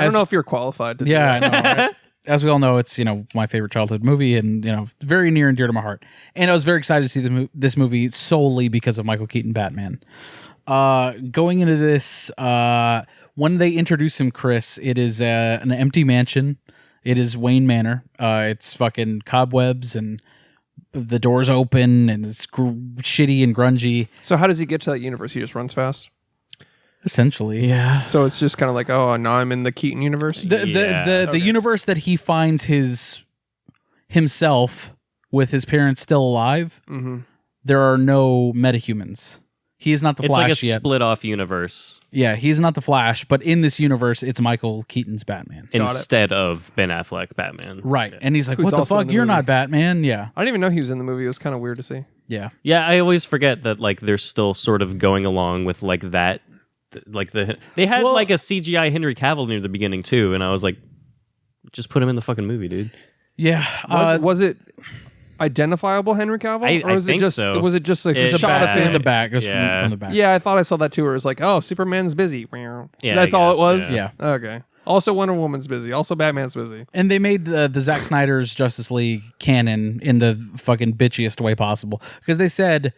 S3: don't know if you're qualified to do
S1: I
S3: that.
S1: know, right? As we all know, it's my favorite childhood movie, and very near and dear to my heart. And I was very excited to see this movie solely because of Michael Keaton Batman. Going into this, when they introduce him, Chris, it is an empty mansion. It is Wayne Manor. It's fucking cobwebs and the doors open, and it's shitty and grungy.
S3: So how does he get to that universe? He just runs fast?
S1: Essentially, yeah.
S3: So it's just kind of like, oh, now I'm in the Keaton universe?
S1: The universe that he finds himself with his parents still alive, there are no metahumans. He is not the Flash yet.
S2: It's like a split-off universe.
S1: Yeah, he's not the Flash, but in this universe, it's Michael Keaton's Batman.
S2: Instead of Ben Affleck Batman.
S1: Right.
S2: Yeah.
S1: And he's like,
S3: Who's
S1: what the
S3: also in
S1: fuck?
S3: the
S1: You're
S3: movie.
S1: not Batman? Yeah.
S3: I didn't even know he was in the movie. It was kind of weird to see.
S1: Yeah.
S2: Yeah, I always forget that like they're still sort of going along with like that. Like they had like a CGI Henry Cavill near the beginning too, and I was like, just put him in the fucking movie, dude.
S1: Yeah.
S3: Was it identifiable Henry Cavill?
S2: I
S3: was
S2: think
S3: it just
S2: so.
S3: Was it just like
S2: It
S3: a shot of
S1: It was
S3: him?
S1: a back. It was
S2: Yeah.
S1: from the back.
S3: Yeah, I thought I saw that too. Where it was like, oh, Superman's busy.
S2: Yeah,
S3: That's
S2: I
S3: all it
S2: guess,
S3: was.
S1: Yeah.
S3: Okay. Also, Wonder Woman's busy. Also, Batman's busy.
S1: And they made the Zack Snyder's Justice League canon in the fucking bitchiest way possible. Because they said,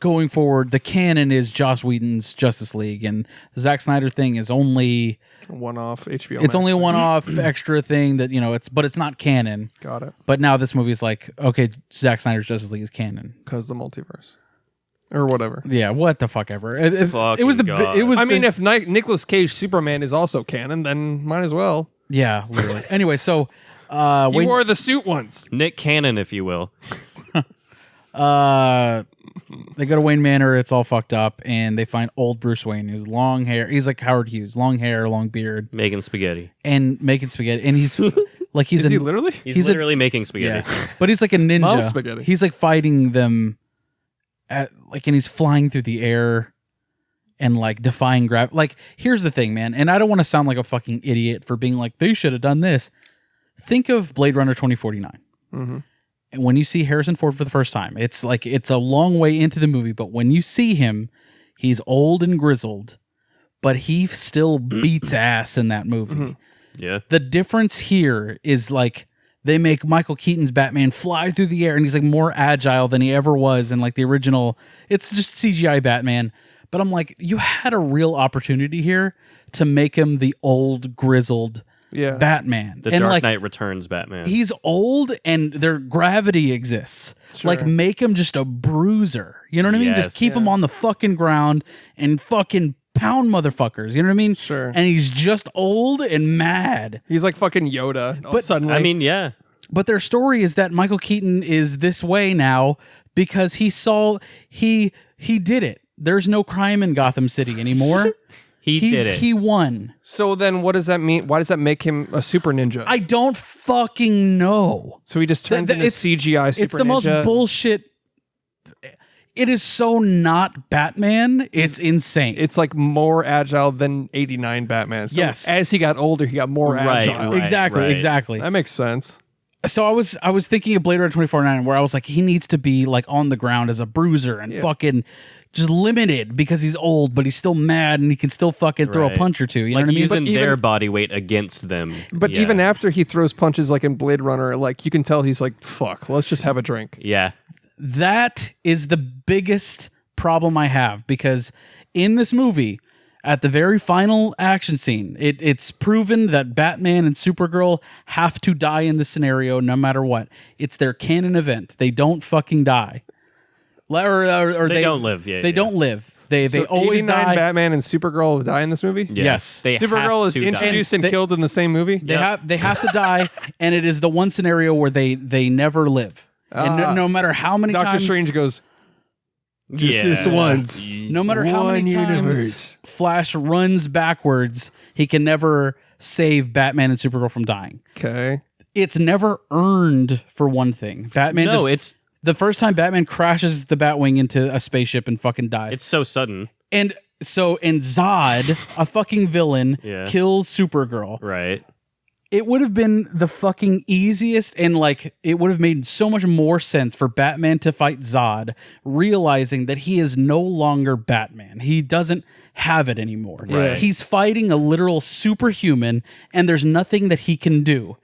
S1: going forward, the canon is Joss Whedon's Justice League, and the Zack Snyder thing is only
S3: One-off HBO.
S1: it's
S3: Max
S1: only a
S3: thing.
S1: one-off extra thing that it's not canon.
S3: Got it.
S1: But now this movie is like, okay, Zack Snyder's Justice League is canon.
S3: Because the multiverse. Or whatever.
S1: Yeah, what the fuck ever. It was the
S2: God.
S1: it was.
S3: I mean,
S1: the,
S3: if Nicolas Cage Superman is also canon, then might as well.
S1: yeah, literally. Anyway, so
S3: He
S1: Wayne-
S3: wore the suit once.
S2: Nick Cannon, if you will.
S1: they go to Wayne Manor. It's all fucked up, and they find old Bruce Wayne, who's long hair. He's like Howard Hughes, long hair, long beard,
S2: Making spaghetti.
S1: and making spaghetti. And he's like he's
S3: Is he literally?
S2: He's
S1: a-
S2: literally making spaghetti.
S1: yeah, but he's like a ninja.
S3: Mom's spaghetti.
S1: He's like fighting them, and he's flying through the air, and like defying gravity. Like, here's the thing, man, and I don't want to sound like a fucking idiot for being like they should have done this. Think of Blade Runner 2049. And when you see Harrison Ford for the first time, it's like it's a long way into the movie, but when you see him, he's old and grizzled, but he still beats ass in that movie.
S2: Yeah.
S1: The difference here is like they make Michael Keaton's Batman fly through the air, and he's like more agile than he ever was in like the original. It's just CGI Batman. But I'm like, you had a real opportunity here to make him the old grizzled Batman.
S2: The
S1: and
S2: Dark
S1: like,
S2: Knight Returns Batman.
S1: he's old and their gravity exists. Like, make him just a bruiser. You know what I mean? Just
S2: Yes.
S1: keep him on the fucking ground and fucking pound motherfuckers. You know what I mean?
S3: Sure.
S1: And he's just old and mad.
S3: He's like fucking Yoda.
S1: But-
S3: Suddenly.
S2: I mean, yeah.
S1: But their story is that Michael Keaton is this way now because he did it. There's no crime in Gotham City anymore.
S2: He did it.
S1: He won.
S3: So then what does that mean? Why does that make him a super ninja?
S1: I don't fucking know.
S3: So he just turns into
S1: it's-
S3: CGI super
S1: It's the most
S3: ninja?
S1: bullshit. It is so not Batman. It's insane.
S3: It's like more agile than 89 Batman. So
S1: Yes.
S3: as he got older, he got more
S2: Right,
S3: agile.
S2: right.
S1: exactly.
S3: That makes sense.
S1: So I was thinking of Blade Runner 2049 where I was like, he needs to be like on the ground as a bruiser and fucking just limited because he's old, but he's still mad and he can still fucking throw a
S2: Right.
S1: punch or two. You
S2: Like
S1: know what I mean?
S2: using
S3: But
S2: their
S3: even-
S2: body weight against them.
S3: But
S2: Yeah.
S3: even after he throws punches like in Blade Runner, like you can tell he's like, fuck, let's just have a drink.
S2: Yeah.
S1: That is the biggest problem I have because in this movie, at the very final action scene, it's proven that Batman and Supergirl have to die in this scenario no matter what. It's their canon event. They don't fucking die. Or
S2: They don't live, yeah,
S1: They
S2: yeah.
S1: don't live. They
S3: So
S1: always
S3: 89
S1: die.
S3: Batman and Supergirl die in this movie?
S1: Yes.
S2: They
S3: Supergirl
S2: have
S3: is
S2: to die.
S3: introduced and
S1: They-
S3: killed in the same movie?
S1: They have to die, and it is the one scenario where they never live. And no matter how many
S3: Doctor
S1: times
S3: Strange goes, just
S2: Yeah.
S3: this once.
S1: no matter how
S3: One
S1: many times
S3: universe.
S1: Flash runs backwards, he can never save Batman and Supergirl from dying.
S3: Okay.
S1: It's never earned for one thing. Batman
S2: No,
S1: just,
S2: it's
S1: the first time Batman crashes the Batwing into a spaceship and fucking dies.
S2: it's so sudden.
S1: And Zod, a fucking villain,
S2: Yeah.
S1: kills Supergirl.
S2: Right.
S1: it would have been the fucking easiest, and like it would have made so much more sense for Batman to fight Zod, realizing that he is no longer Batman. He doesn't have it anymore.
S2: Right.
S1: He's fighting a literal superhuman, and there's nothing that he can do.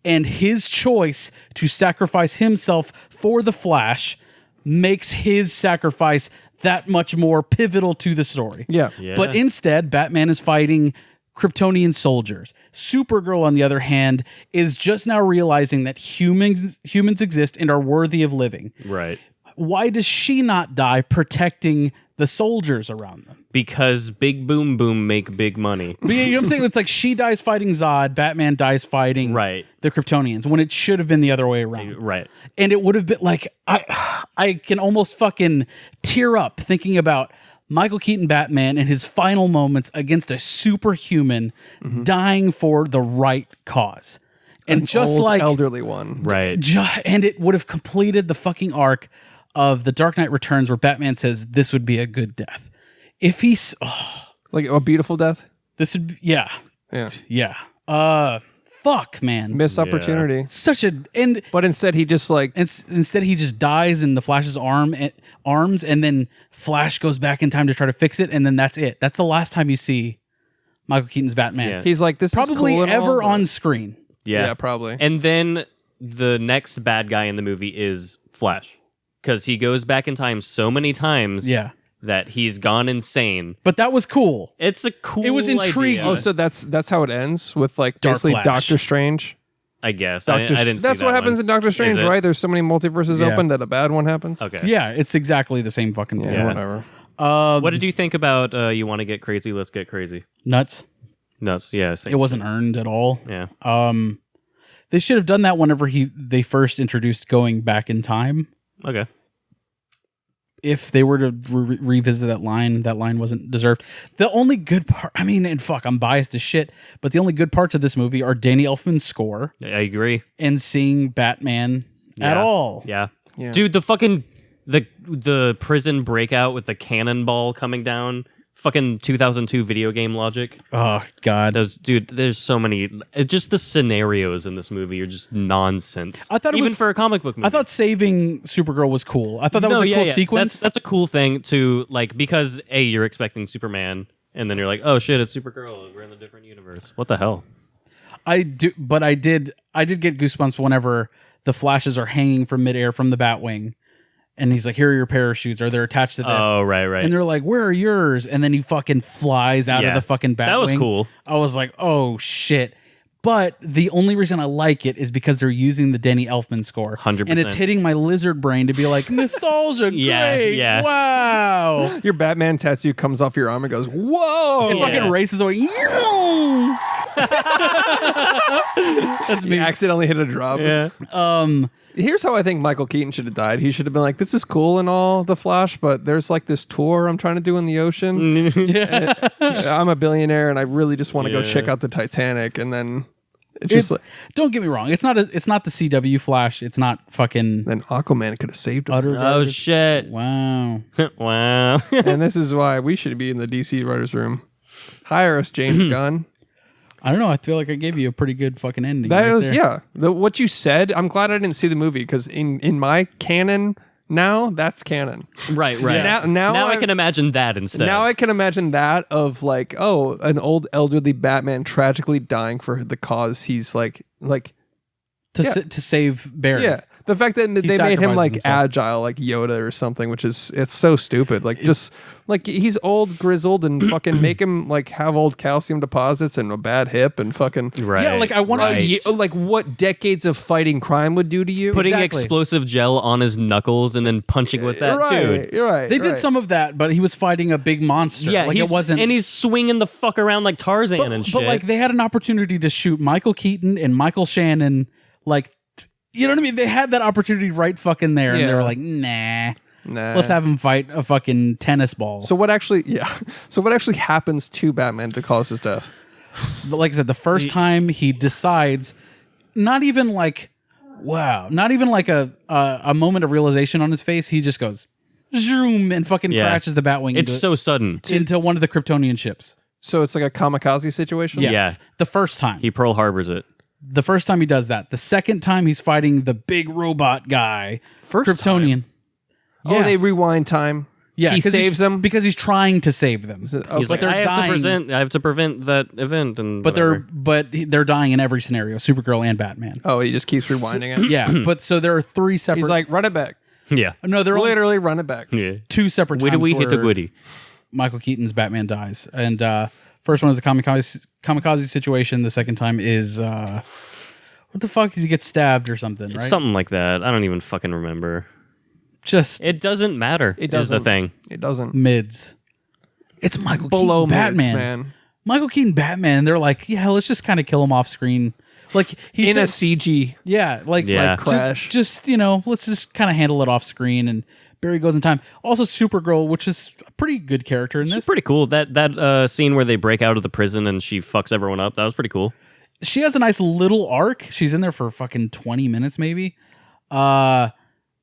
S1: And his choice to sacrifice himself for the Flash makes his sacrifice that much more pivotal to the story.
S3: Yeah.
S1: But instead, Batman is fighting Kryptonian soldiers. Supergirl, on the other hand, is just now realizing that humans exist and are worthy of living.
S2: Right.
S1: Why does she not die protecting the soldiers around them?
S2: Because big boom boom make big money.
S1: But you know what I'm saying? It's like she dies fighting Zod, Batman dies fighting the Kryptonians, when it should have been the other way around.
S2: Right.
S1: And it would have been like, I can almost fucking tear up thinking about Michael Keaton Batman and his final moments against a superhuman dying for the right cause. And
S3: An
S1: just
S3: old,
S1: like
S3: elderly one.
S2: Right.
S1: And it would have completed the fucking arc of The Dark Knight Returns, where Batman says this would be a good death. If he's
S3: like a beautiful death.
S1: This would be, yeah. Fuck, man.
S3: Missed opportunity.
S1: Such a
S3: but instead he just like
S1: instead he just dies in the Flash's arms, and then Flash goes back in time to try to fix it, and then that's it. That's the last time you see Michael Keaton's Batman.
S2: Yeah.
S3: He's like, this
S1: probably
S3: is cool
S1: ever on screen.
S2: Yeah.
S3: probably.
S2: And then the next bad guy in the movie is Flash, because he goes back in time so many times.
S1: Yeah.
S2: That he's gone insane.
S1: But that was cool.
S2: It's a cool.
S1: It was intriguing.
S2: idea.
S3: Oh, so that's how it ends with like
S1: Dark
S3: basically
S1: Flash.
S3: Doctor Strange.
S2: I guess I didn't.
S3: That's
S2: see
S3: what
S2: that
S3: happens
S2: one.
S3: in Doctor Strange,
S2: Is it?
S3: right? There's so many multiverses
S1: Yeah.
S3: open that a bad one happens.
S2: Okay.
S1: Yeah, it's exactly the same fucking thing.
S3: Yeah, whatever.
S2: What did you think about You Want to Get Crazy? Let's Get Crazy.
S1: Nuts.
S2: Nuts. Yeah. Same.
S1: It wasn't earned at all.
S2: Yeah.
S1: They should have done that whenever they first introduced going back in time.
S2: Okay.
S1: If they were to revisit that line wasn't deserved. The only good part, I mean, and fuck, I'm biased as shit, but the only good parts of this movie are Danny Elfman's score
S2: I agree.
S1: and seeing Batman at all.
S2: Yeah.
S3: Yeah.
S2: Dude, the fucking the prison breakout with the cannonball coming down. Fucking 2002 video game logic.
S1: Oh God,
S2: there's so many. Just the scenarios in this movie are just nonsense.
S1: I thought it
S2: even
S1: was,
S2: for a comic book movie.
S1: I thought saving Supergirl was cool. I thought that was a cool sequence.
S2: That's a cool thing to like, because you're expecting Superman, and then you're like, oh shit, it's Supergirl. We're in a different universe. What the hell?
S1: I did get goosebumps whenever the Flashes are hanging from midair from the Batwing. And he's like, here are your parachutes, or they're attached to this.
S2: Oh, right.
S1: And they're like, where are yours? And then he fucking flies out of the fucking Batwing.
S2: That was cool.
S1: I was like, oh shit. But the only reason I like it is because they're using the Danny Elfman score.
S2: 100%.
S1: And it's hitting my lizard brain to be like, nostalgia, great, wow.
S3: Your Batman tattoo comes off your arm and goes, whoa!
S1: It fucking races away. That's me.
S3: You accidentally hit a drop.
S2: Yeah.
S3: Here's how I think Michael Keaton should have died. He should have been like, this is cool and all, The Flash, but there's like this tour I'm trying to do in the ocean. I'm a billionaire and I really just want to go check out the Titanic. And then it's just like,
S1: don't get me wrong. It's not the CW Flash. It's not fucking.
S3: Then Aquaman could have saved him.
S1: Utter
S2: Oh
S1: garbage.
S2: shit.
S1: Wow.
S2: Wow.
S3: And this is why we should be in the DC writers' room. Hire us, James Gunn.
S1: I don't know. I feel like I gave you a pretty good fucking ending.
S3: That
S1: right
S3: was
S1: there.
S3: what you said. I'm glad I didn't see the movie because in my canon now, that's canon.
S2: Right. Now I can imagine that instead.
S3: Now I can imagine that of like, oh, an old elderly Batman tragically dying for the cause he's like
S1: to save Barry.
S3: yeah. The fact that they made him
S1: sacrifices
S3: like
S1: himself.
S3: agile, like Yoda or something, which is it's so stupid. Like just like he's old, grizzled, and fucking make him like have old calcium deposits and a bad hip and fucking
S2: Right.
S1: Yeah, like I want to.
S3: like what decades of fighting crime would do to you.
S2: Putting
S1: Exactly.
S2: explosive gel on his knuckles and then punching with that, dude.
S3: You're right.
S1: They did
S3: right.
S1: some of that, but he was fighting a big monster.
S2: Yeah,
S1: like it wasn't.
S2: and he's swinging the fuck around like Tarzan and shit.
S1: But like they had an opportunity to shoot Michael Keaton and Michael Shannon. Like, you know what I mean? They had that opportunity right fucking there, and they
S3: Yeah.
S1: were like, nah.
S3: Nah.
S1: Let's have him fight a fucking tennis ball.
S3: So what actually happens to Batman to cause his death?
S1: But like I said, the first time he decides, not even like a moment of realization on his face, he just goes zoom and fucking
S2: Yeah.
S1: crashes the Batwing
S2: it's so sudden.
S1: into one of the Kryptonian ships.
S3: So it's like a kamikaze situation?
S1: Yeah.
S2: Yeah.
S1: The first time.
S2: He Pearl Harbors it.
S1: The first time he does that. The second time he's fighting the big robot guy, Kryptonian.
S3: Oh, they rewind time.
S1: Yeah,
S3: he saves them
S1: because he's trying to save them.
S2: He's
S1: but
S2: like,
S1: they're
S2: I
S1: dying.
S2: have to prevent that event, and
S1: But
S2: whatever.
S1: they're dying in every scenario. Supergirl and Batman.
S3: Oh, he just keeps rewinding it.
S1: Yeah, but so there are three separate.
S3: He's like, run it back.
S2: Yeah.
S1: No, they're
S3: Literally run it back.
S2: Yeah.
S1: two separate times.
S2: We hit the
S1: where
S2: goodie.
S1: Michael Keaton's Batman dies, and first one is the kamikaze situation. The second time is what the fuck? He gets stabbed or something, right?
S2: Something like that. I don't even fucking remember.
S1: Just
S2: It doesn't matter.
S3: It
S2: Is the
S3: doesn't.
S2: thing.
S3: It doesn't.
S1: mids. It's Michael
S3: Below
S1: Keaton
S3: mids,
S1: Batman.
S3: man.
S1: Michael Keaton Batman. They're like, yeah, let's just kind of kill him off screen. Like he
S3: In a
S1: said-
S3: CG.
S1: Yeah, like
S2: Yeah.
S3: Crash.
S1: Just let's just kind of handle it off screen. And Barry goes in time. Also, Supergirl, which is a pretty good character in this.
S2: It's pretty cool. That scene where they break out of the prison and she fucks everyone up. That was pretty cool.
S1: She has a nice little arc. She's in there for fucking 20 minutes, maybe.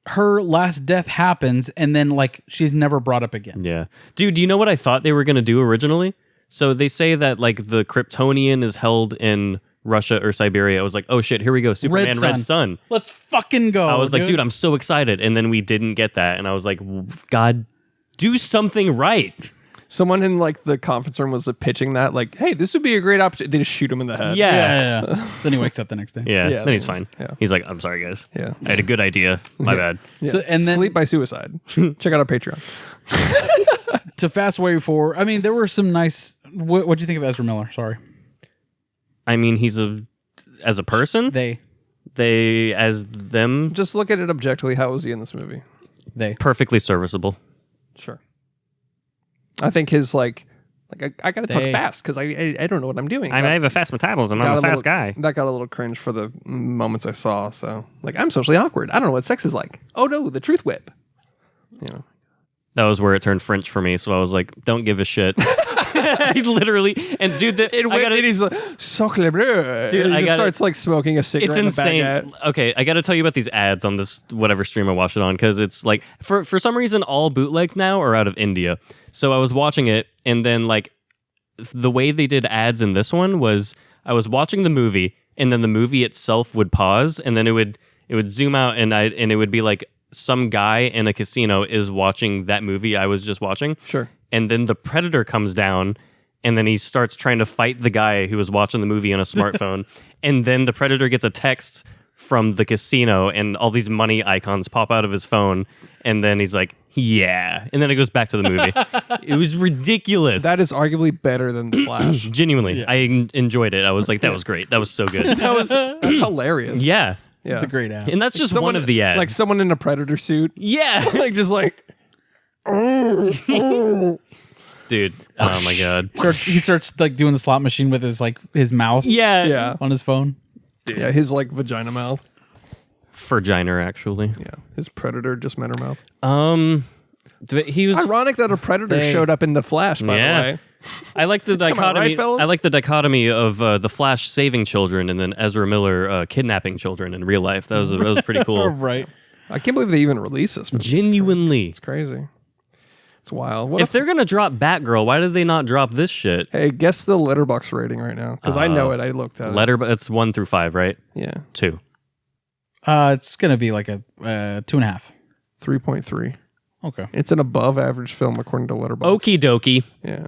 S1: Her last death happens, and then like she's never brought up again.
S2: Yeah. Dude, do you know what I thought they were going to do originally? So they say that like the Kryptonian is held in Russia or Siberia. I was like, oh shit, here we go. Superman Red Sun.
S1: Let's fucking go.
S2: I was like, dude, I'm so excited. And then we didn't get that. And I was like, God, do something right.
S3: Someone in like the conference room was pitching that, like, hey, this would be a great opportunity. They just shoot him in the head.
S1: Yeah. Then he wakes up the next day.
S2: Yeah.
S3: Yeah,
S2: Then he's fine.
S3: yeah.
S2: He's like, I'm sorry, guys.
S3: Yeah.
S2: I had a good idea. My bad.
S1: So and then
S3: Sleep by Suicide. Check out our Patreon.
S1: to fast way forward, I mean, there were some nice. What do you think of Ezra Miller? Sorry,
S2: I mean, as a person, they as them,
S3: Just look at it objectively. How was he in this movie?
S2: perfectly serviceable.
S3: Sure. I think his like I gotta talk
S1: They-
S3: fast because I don't know what I'm doing.
S2: I mean, I have a fast metabolism. I'm a fast guy.
S3: That got a little cringe for the moments I saw. So like, I'm socially awkward. I don't know what sex is like. Oh no, the truth whip. You know.
S2: That was where it turned French for me. So I was like, don't give a shit. I literally, and dude,
S3: He's like, sacre bleu.
S2: Dude,
S3: he
S2: I
S3: just
S2: gotta-
S3: starts like smoking a cigarette.
S2: it's
S3: in a
S2: insane.
S3: baguette.
S2: Okay, I got to tell you about these ads on this whatever stream I watched it on because it's like for some reason all bootlegs now are out of India. So I was watching it, and then like the way they did ads in this one was I was watching the movie, and then the movie itself would pause, and then it would zoom out, and it would be like some guy in a casino is watching that movie I was just watching.
S3: Sure.
S2: And then the predator comes down, and then he starts trying to fight the guy who was watching the movie on a smartphone. And then the predator gets a text from the casino, and all these money icons pop out of his phone. And then he's like, yeah. And then it goes back to the movie. It was ridiculous.
S3: That is arguably better than The Flash.
S2: Genuinely, I enjoyed it. I was like, that was great. That was so good.
S3: That's hilarious.
S2: Yeah.
S3: Yeah.
S1: it's a great ad.
S2: And that's just one of the ads.
S3: Like someone in a predator suit.
S2: yeah.
S3: Like just like
S2: Dude. Oh my God.
S1: He starts like doing the slot machine with his mouth.
S2: Yeah.
S3: yeah.
S1: On his phone.
S3: Yeah, his like vagina mouth.
S2: Vagina, actually.
S3: Yeah. His predator just met her mouth.
S2: He was
S3: Ironic that a predator showed up in The Flash, by
S2: Yeah.
S3: the way.
S2: I like the
S3: on,
S2: dichotomy.
S3: right, fellas?
S2: I like the dichotomy of the Flash saving children and then Ezra Miller kidnapping children in real life. That was pretty cool.
S1: Right.
S3: I can't believe they even released this movie.
S2: Genuinely,
S3: It's crazy. It's wild. What
S2: if they're gonna drop Batgirl, why did they not drop this shit?
S3: Hey, guess the Letterboxd rating right now. Because I know it. I looked at it.
S2: It's 1 through 5, right?
S3: Yeah.
S2: 2.
S1: It's gonna be like a 2.5.
S3: 3.3.
S1: Okay.
S3: It's an above average film according to Letterboxd.
S2: Okie dokie.
S3: Yeah.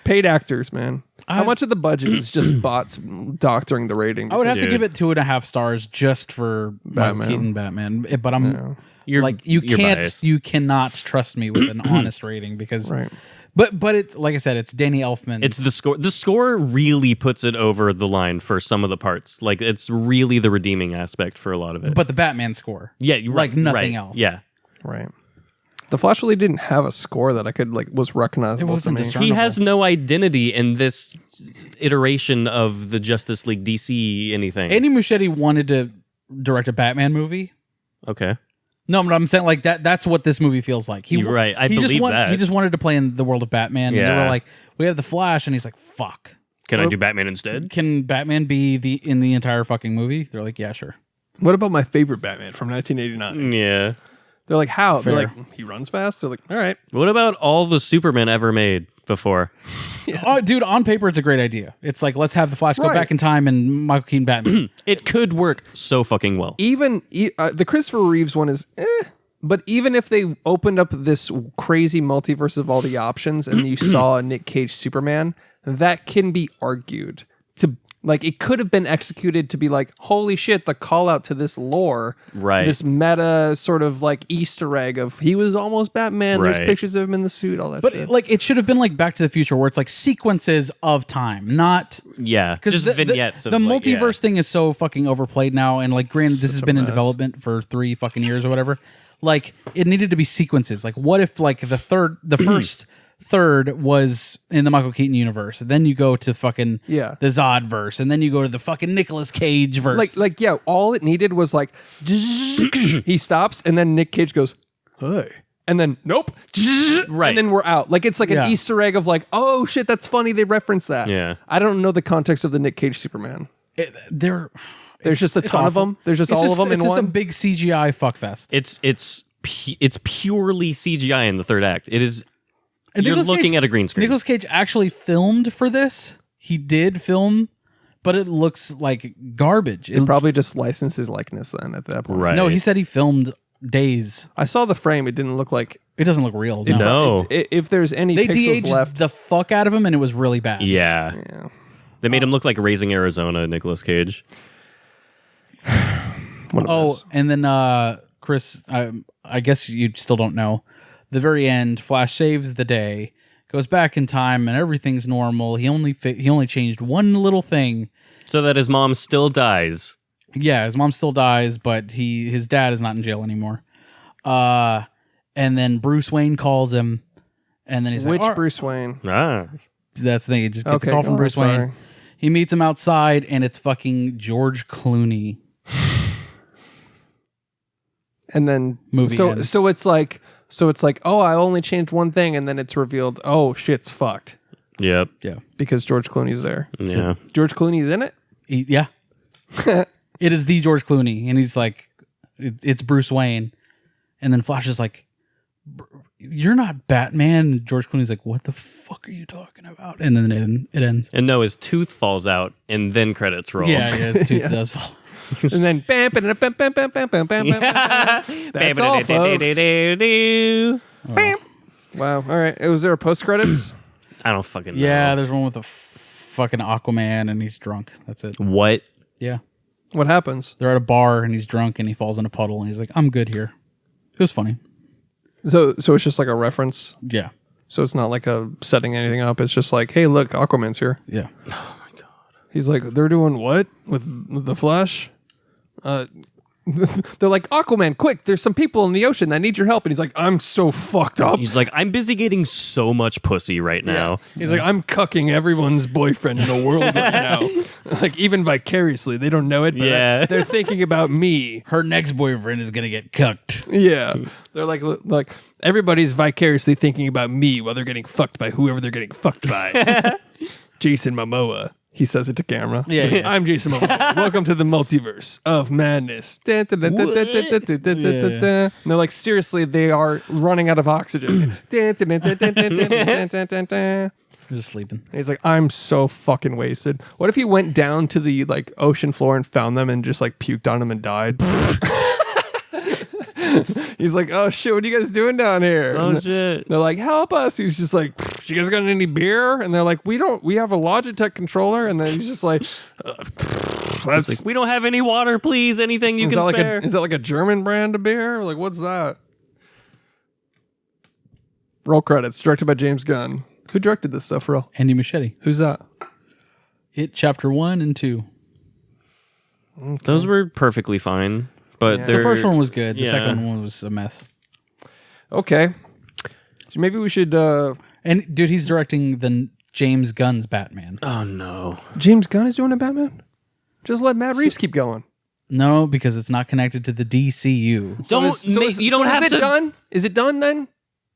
S3: Paid actors, man. How much of the budget is just bots doctoring the rating?
S1: I would have to
S2: Dude.
S1: give it 2.5 stars just for Michael
S3: Batman.
S1: Keaton Batman. But I'm
S2: You're
S1: like you
S2: you're
S1: can't
S2: biased.
S1: you cannot trust me with an honest rating because
S3: Right.
S1: but it's like I said, it's Danny Elfman.
S2: It's the score. The score really puts it over the line for some of the parts. Like it's really the redeeming aspect for a lot of it.
S1: but the Batman score.
S2: yeah, you're
S1: like
S2: right,
S1: nothing
S2: right.
S1: else.
S2: Yeah,
S3: Right. The Flash really didn't have a score that I could like was recognizable.
S1: It wasn't
S3: to me.
S1: discernible.
S2: he has no identity in this iteration of the Justice League DC anything.
S1: Andy Muschietti wanted to direct a Batman movie.
S2: Okay.
S1: No, but I'm saying like that's what this movie feels like.
S2: You're right. I
S1: he just
S2: believe that.
S1: He just wanted to play in the world of Batman. And they
S2: Yeah.
S1: were like, we have the Flash, and he's like, fuck.
S2: Can I do Batman instead?
S1: Can Batman be in the entire fucking movie? They're like, yeah, sure.
S3: What about my favorite Batman from 1989?
S2: Yeah.
S3: They're like, how?
S1: Fair.
S3: They're like, he runs fast? They're like, all right.
S2: What about all the Supermen ever made? before.
S1: Oh, dude, on paper, it's a great idea. It's like, let's have the Flash go back in time and Michael Keaton Batman.
S2: It could work so fucking well.
S3: Even the Christopher Reeves one is but even if they opened up this crazy multiverse of all the options and you saw a Nick Cage Superman, that can be argued to like it could have been executed to be like, holy shit, the call out to this lore,
S2: right?
S3: This meta sort of like Easter egg of he was almost Batman.
S2: Right.
S3: There's pictures of him in the suit, all that.
S1: But
S3: shit.
S1: like it should have been like Back to the Future, where it's like sequences of time, not
S2: just vignettes.
S1: The multiverse thing is so fucking overplayed now, and like, granted, this has been in development for 3 fucking years or whatever. Like, it needed to be sequences. Like, what if like the first third was in the Michael Keaton universe, then you go to fucking the Zod verse, and then you go to the fucking Nicolas Cage verse.
S3: Like yeah, all it needed was like he stops, and then Nick Cage goes, "Hey," and then nope,
S2: right,
S3: and then we're out. Like it's like an Easter egg of like, oh shit, that's funny. They reference that.
S2: Yeah,
S3: I don't know the context of the Nick Cage Superman.
S1: There's
S3: just a ton of them. There's just all of them in one.
S1: It's just a big CGI fuckfest.
S2: It's purely CGI in the third act. It is.
S1: And
S2: you're looking at a green screen.
S1: Nicolas Cage actually filmed for this. He did film, but it looks like garbage.
S3: It probably just licensed his likeness then at that point.
S2: Right.
S1: No, he said he filmed days.
S3: I saw the frame. It didn't look like.
S1: It doesn't look real.
S2: No.
S3: If there's any
S1: they
S3: pixels
S1: de-aged
S3: left,
S1: the fuck out of him, and it was really bad.
S2: Yeah. They made him look like Raising Arizona, Nicolas Cage.
S1: And then Chris, I guess you still don't know. The very end, Flash saves the day, goes back in time, and everything's normal. He only changed one little thing,
S2: so that his mom still dies.
S1: Yeah, his mom still dies, but his dad is not in jail anymore. And then Bruce Wayne calls him, and then he's like,
S3: which Bruce Wayne?
S1: That's the thing. He just gets a call from Bruce Wayne. He meets him outside, and it's fucking George Clooney.
S3: And then
S1: movie ends.
S3: So it's like, oh, I only changed one thing, and then it's revealed, oh, shit's fucked.
S2: Yep.
S1: Yeah.
S3: Because George Clooney's there.
S2: Yeah.
S3: George Clooney's in it?
S1: Yeah. It is the George Clooney, and he's like, it's Bruce Wayne. And then Flash is like, you're not Batman. And George Clooney's like, what the fuck are you talking about? And then it ends.
S2: And no, his tooth falls out, and then credits roll.
S1: Yeah, his tooth does fall.
S3: And then bam, bam, bam, bam, bam, bam, bam, bam, bam. That's all, folks. Wow. All right. Was there a post credits?
S2: I don't fucking know.
S1: Yeah, there's one with a fucking Aquaman, and he's drunk. That's it.
S2: What?
S1: Yeah.
S3: What happens?
S1: They're at a bar, and he's drunk, and he falls in a puddle, and he's like, I'm good here. It was funny.
S3: So it's just like a reference?
S1: Yeah.
S3: So it's not like a setting anything up. It's just like, hey, look, Aquaman's here.
S1: Yeah.
S3: Oh my god. He's like, they're doing what with the Flash? They're like, Aquaman, quick! There's some people in the ocean that need your help. And he's like, I'm so fucked up.
S2: He's like, I'm busy getting so much pussy right now.
S3: Yeah. He's like, I'm cucking everyone's boyfriend in the world right now. Like, even vicariously, they don't know it, but they're thinking about me.
S1: Her next boyfriend is gonna get cucked.
S3: Yeah, they're like everybody's vicariously thinking about me while they're getting fucked by whoever they're getting fucked by. Jason Momoa. He says it to camera.
S1: Yeah.
S3: I'm Jason Momoa. Welcome to the multiverse of madness. And they're like, seriously, they are running out of oxygen.
S1: You're just sleeping.
S3: He's like, I'm so fucking wasted. What if he went down to the like ocean floor and found them and just like puked on them and died? He's like, oh shit, what are you guys doing down here?
S2: Oh shit.
S3: They're like, help us. He's just like, you guys got any beer? And they're like, we have a Logitech controller. And then he's just like,
S2: that's like, we don't have any water, please. Anything you can spare.
S3: Is that like a German brand of beer? Like, what's that? Roll credits. Directed by James Gunn. Who directed this stuff, real?
S1: Andy Muschietti.
S3: Who's that?
S1: It Chapter 1 and 2.
S3: Okay.
S2: Those were perfectly fine. But
S1: the first one was good. The second one was a mess.
S3: Okay. So maybe we should...
S1: And dude, he's directing the James Gunn's Batman.
S2: Oh no.
S3: James Gunn is doing a Batman? Just let Matt Reeves keep going.
S1: No, because it's not connected to the DCU.
S2: You don't have
S3: Is it done? Is it done then?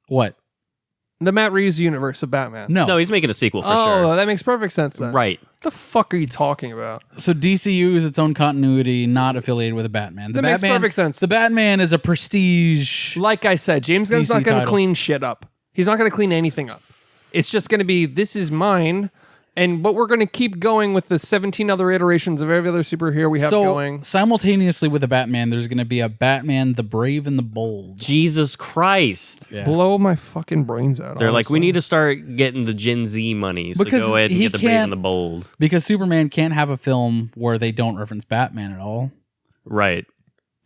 S1: What?
S3: The Matt Reeves universe of Batman.
S2: No, he's making a sequel for sure.
S3: Oh, that makes perfect sense then.
S2: Right.
S3: What the fuck are you talking about?
S1: So DCU is its own continuity, not affiliated with the Batman.
S3: That makes perfect sense.
S1: The Batman is a prestige.
S3: Like I said, James Gunn's
S1: DC
S3: not going to
S1: title.
S3: clean shit up. He's not going to clean anything up. It's just going to be, this is mine. But we're going to keep going with the 17 other iterations of every other superhero we have going.
S1: Simultaneously with the Batman, there's going to be a Batman, the Brave and the Bold.
S2: Jesus Christ.
S1: Yeah.
S3: Blow my fucking brains out.
S2: They're like,
S3: honestly.
S2: we need to start getting the Gen Z money. So
S1: Because
S2: go ahead and
S1: he
S2: get the Brave
S1: can't-
S2: and the Bold.
S1: Because Superman can't have a film where they don't reference Batman at all.
S2: Right.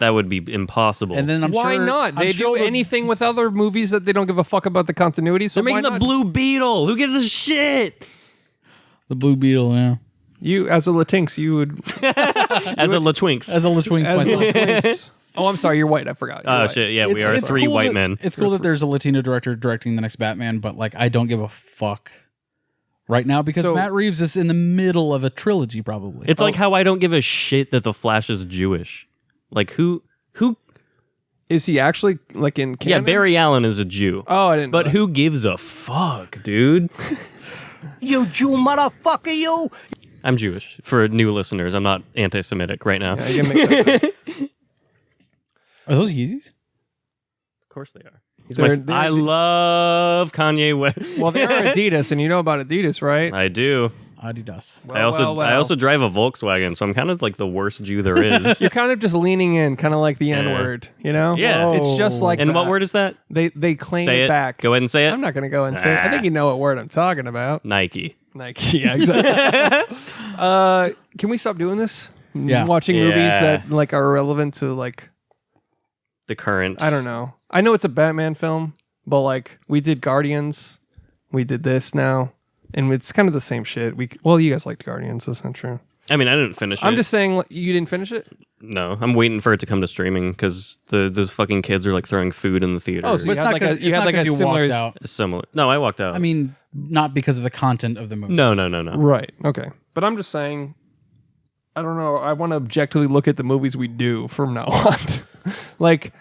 S2: That would be impossible.
S1: And then
S3: Why not? They do anything with other movies that they don't give a fuck about the continuity. So
S2: they're making
S3: why
S2: the
S3: not?
S2: Blue Beetle. Who gives a shit?
S1: The Blue Beetle, yeah.
S3: You, as a Latinx, you would...
S2: As a Latwinks.
S1: As a Latwinks
S3: as
S1: myself.
S3: Latinx. Oh, I'm sorry. You're white. I forgot. You're
S2: Oh,
S3: right.
S2: shit. Yeah, we are three
S1: cool
S2: white
S1: that-
S2: men.
S1: It's cool that there's a Latino director directing the next Batman, but like I don't give a fuck right now because
S3: So-
S1: Matt Reeves is in the middle of a trilogy, probably.
S2: It's like how I don't give a shit that the Flash is Jewish. Like who?
S3: Is he actually like in canon?
S2: Yeah, Barry Allen is a Jew.
S3: Oh, I didn't.
S2: But
S3: know
S2: who gives a fuck, dude?
S6: You Jew motherfucker, you!
S2: I'm Jewish. For new listeners, I'm not anti-Semitic right now.
S3: that. Yeah, you can make that.
S1: Are those Yeezys?
S2: Of course they are.
S3: They're-
S2: I love Kanye West.
S3: Well, they are Adidas, and you know about Adidas, right?
S2: I do.
S1: Adidas.
S2: I also drive a Volkswagen, so I'm kind of like the worst Jew there is.
S3: You're kind of just leaning in, kind of like the N word, you know?
S2: Yeah.
S3: It's just like
S2: And
S3: that.
S2: what word is that?
S3: They claim
S2: Say
S3: it
S2: it
S3: back.
S2: Go ahead and say it.
S3: I'm not going to go and say it. I think you know what word I'm talking about.
S2: Nike.
S3: Nike. Yeah, exactly. Can we stop doing this?
S1: Yeah.
S3: Watching movies
S2: Yeah.
S3: that like are relevant to like,
S2: The current.
S3: I don't know. I know it's a Batman film, but like we did Guardians, we did this now, and it's kind of the same shit. You guys liked Guardians, that's not true.
S2: I mean, I didn't finish it.
S3: I'm just saying, you didn't finish it?
S2: No, I'm waiting for it to come to streaming because those fucking kids are like throwing food in the theater.
S3: Oh, so
S1: But it's
S3: had
S1: not
S3: like a-
S1: because
S3: you had like a
S1: you
S3: similar-
S1: walked out.
S2: Similar. No, I walked out.
S1: I mean, not because of the content of the movie.
S2: no.
S3: Right. Okay. But I'm just saying, I don't know. I want to objectively look at the movies we do from now on. Like,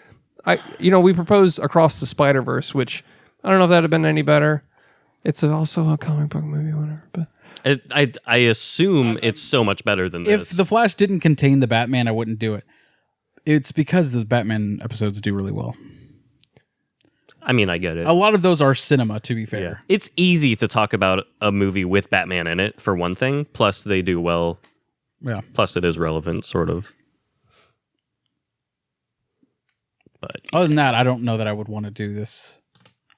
S3: we propose Across the Spider-Verse, which I don't know if that'd have been any better. It's also a comic book movie, whatever. But
S2: I assume it's so much better than this.
S1: If The Flash didn't contain the Batman, I wouldn't do it. It's because the Batman episodes do really well.
S2: I mean, I get it.
S1: A lot of those are cinema, to be fair.
S2: Yeah. It's easy to talk about a movie with Batman in it, for one thing. Plus, they do well.
S1: Yeah.
S2: Plus, it is relevant, sort of. But
S1: Other than that, I don't know that I would want to do this.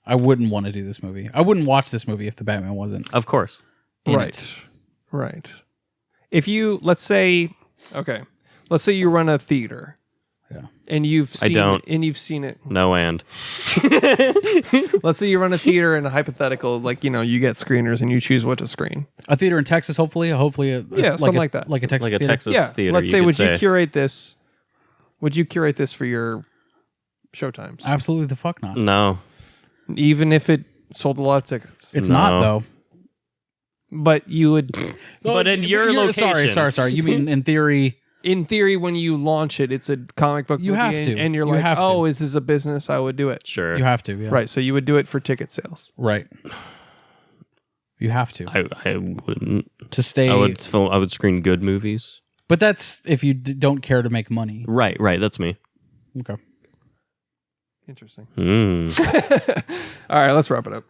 S1: I wouldn't want to do this movie. I wouldn't watch this movie if the Batman wasn't.
S2: of course.
S1: in
S3: right.
S1: it.
S3: Right. If you, let's say you run a theater.
S1: Yeah.
S3: And you've seen
S2: don't.
S3: it. And you've seen it.
S2: No and.
S3: Let's say you run a theater and a hypothetical, like, you get screeners and you choose what to screen.
S1: A theater in Texas, hopefully.
S3: Something like that.
S1: Like a Texas
S2: Like a
S1: theater.
S2: Texas
S3: Yeah.
S2: theater.
S3: Let's say,
S2: could
S3: would you curate this? Would you curate this for your showtimes?
S1: Absolutely the fuck not.
S2: No.
S3: Even if it sold a lot of tickets.
S1: It's
S2: No.
S1: not, though.
S3: But you would,
S2: But in your location.
S1: Sorry. You mean in theory...
S3: in theory, when you launch it, it's a comic book
S1: You
S3: movie.
S1: have to.
S3: And you're
S1: You
S3: like,
S1: have to.
S3: oh, this is a business. I would do it.
S2: Sure.
S1: You have to, yeah.
S3: Right. So you would do it for ticket sales.
S1: Right. You have to.
S2: I wouldn't.
S1: To stay...
S2: I would screen good movies.
S1: But that's if you don't care to make money.
S2: Right. That's me.
S1: Okay.
S3: Interesting.
S2: Mm.
S3: All right, let's wrap it up.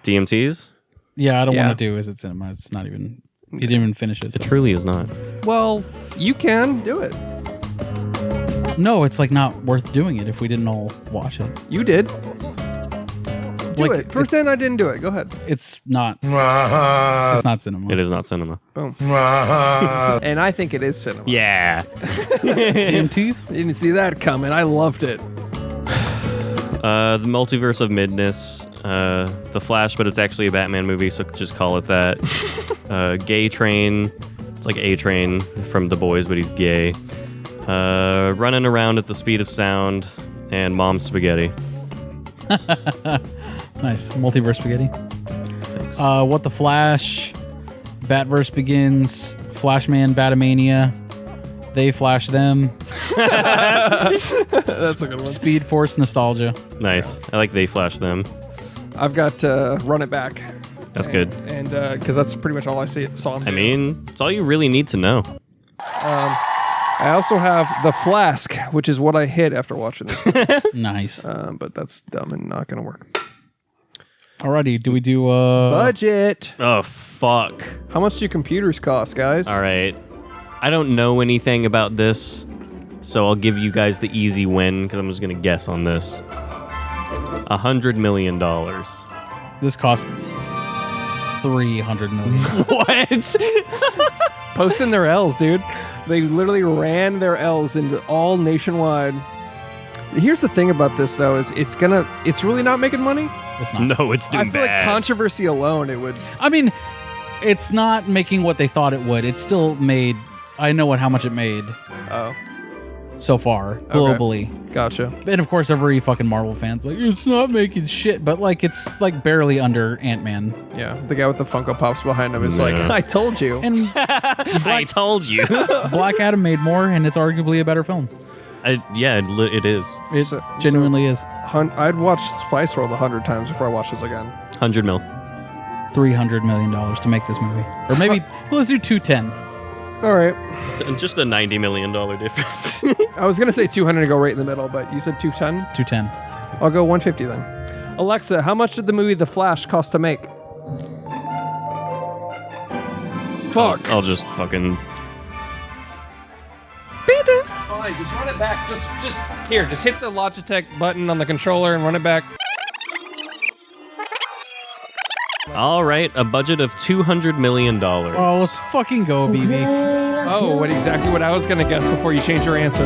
S2: DMTs?
S1: Yeah, I don't
S3: Yeah.
S1: want to do Is It Cinema. It's not even... You didn't even finish it.
S2: It
S1: so.
S2: truly is not.
S3: Well, you can do it.
S1: No, it's like not worth doing it if we didn't all watch it.
S3: You did. Do
S1: Like,
S3: it. Pretend I didn't do it. Go ahead.
S1: It's not... it's not cinema.
S2: It is not cinema.
S3: Boom. And I think it is cinema.
S2: Yeah.
S1: DMTs?
S3: Didn't see that coming. I loved it.
S2: The Multiverse of Midness. The Flash, but it's actually a Batman movie, so just call it that. Gay Train. It's like A-Train from The Boys, but he's gay. Running around at the speed of sound. And Mom's Spaghetti.
S1: Nice. Multiverse spaghetti.
S2: Thanks.
S1: What the Flash. Batverse begins. Flashman, Batamania. They flash them.
S3: That's a good one.
S1: Speed Force nostalgia.
S2: Nice. I like They Flash Them.
S3: I've got Run It Back.
S2: That's good.
S3: And because that's pretty much all I saw him
S2: I
S3: do.
S2: mean, it's all you really need to know.
S3: I also have The Flask, which is what I hit after watching this.
S1: Nice.
S3: But that's dumb and not going to work.
S1: Alrighty, do we do
S3: budget?
S2: Oh, fuck.
S3: How much do computers cost, guys?
S2: All right. I don't know anything about this, so I'll give you guys the easy win because I'm just going to guess on this. $100 million.
S1: This cost $300 million.
S2: What?
S3: Posting their L's, dude. They literally ran their L's into all nationwide. Here's the thing about this, though, is it's really not making money.
S1: It's not.
S2: No, it's doing
S3: I feel
S2: bad.
S3: like controversy alone, it would.
S1: I mean, it's not making what they thought it would. It still made. I know how much it made.
S3: Oh.
S1: So far, globally.
S3: Okay. Gotcha.
S1: And of course, every fucking Marvel fan's like, it's not making shit, but like, it's like barely under Ant-Man.
S3: Yeah, the guy with the Funko Pops behind him is like, I told you.
S1: And
S2: I told you.
S1: Black Adam made more, and it's arguably a better film.
S2: Yeah, it is.
S1: It genuinely is.
S3: I'd watch Spice World 100 times before I watch this again.
S2: 100 mil.
S1: $300 million to make this movie. Or maybe, well, let's do 210.
S3: All right.
S2: Just a $90 million difference.
S3: I was going to say 200 to go right in the middle, but you said 210?
S1: 210.
S3: I'll go 150 then. Alexa, how much did the movie The Flash cost to make? Fuck.
S2: I'll just fucking...
S3: It's fine. Just run it back. Just here. Just hit the Logitech button on the controller and run it back.
S2: All right, a budget of $200 million.
S1: Oh, let's fucking go, BB.
S3: Oh, exactly what I was going to guess before you change your answer.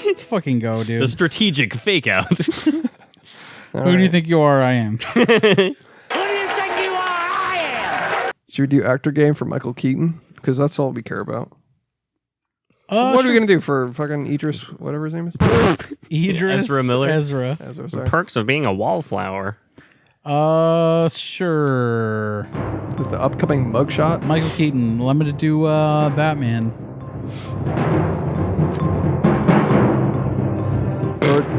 S1: Let's fucking go, dude.
S2: The strategic fake out.
S1: Who do you think you are? I am.
S6: Who do you think you are? I am.
S3: Should we do actor game for Michael Keaton? Because that's all we care about. What are we going to do for fucking Idris, whatever his name is?
S1: Idris
S2: Ezra Miller.
S1: Ezra.
S2: The perks of being a wallflower.
S1: Sure.
S3: The upcoming mugshot?
S1: Michael Keaton. Well, I'm going to do Batman.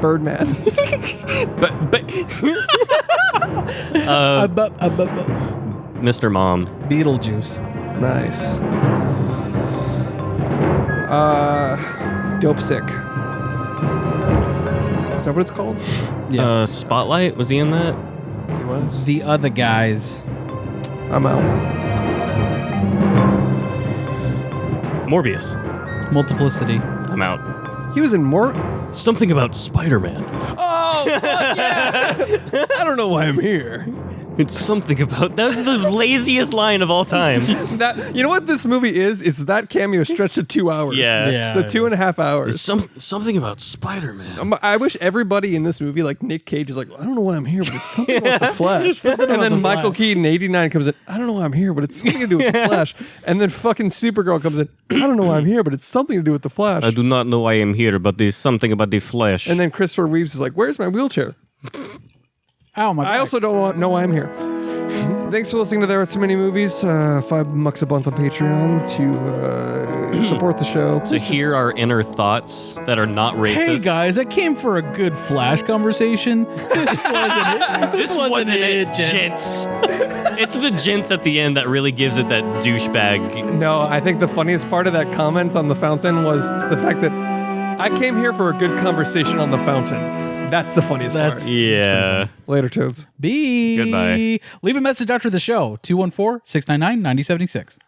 S3: Birdman.
S2: Mr. Mom.
S1: Beetlejuice.
S3: Nice. Dope Sick. Is that what it's called?
S1: Yeah.
S2: Spotlight, was he in that?
S3: He was.
S1: The Other Guys.
S3: I'm out.
S2: Morbius.
S1: Multiplicity.
S2: I'm out.
S3: He was in more.
S2: Something about Spider-Man.
S3: Oh, fuck yeah! I don't know why I'm here.
S2: It's something about... That's the laziest line of all time.
S3: You know what this movie is? It's that cameo stretched to 2 hours.
S2: Yeah.
S3: It's 2.5 hours.
S2: It's something about Spider-Man.
S3: I wish everybody in this movie, like Nick Cage, is like, I don't know why I'm here, but it's something about the Flash. And then Michael Keaton, 89, comes in, I don't know why I'm here, but it's something to do with the Flash. And then fucking Supergirl comes in, I don't know why I'm here, but it's something to do with the Flash.
S2: I do not know why I am here, but there's something about the Flash.
S3: And then Christopher Reeves is like, where's my wheelchair?
S1: Ow, my
S3: I also don't know why I'm here. Thanks for listening to There Are Too Many Movies. $5 a month on Patreon to support the show.
S2: To hear our inner thoughts that are not racist.
S1: Hey guys, I came for a good Flash conversation. This wasn't it.
S2: This wasn't it, gents. It's the gents at the end that really gives it that douchebag.
S3: No, I think the funniest part of that comment on the fountain was the fact that I came here for a good conversation on the fountain. That's the funniest part.
S2: Yeah.
S3: Later, Toads.
S1: B.
S2: Goodbye.
S1: Leave a message after the show. 214-699-9076.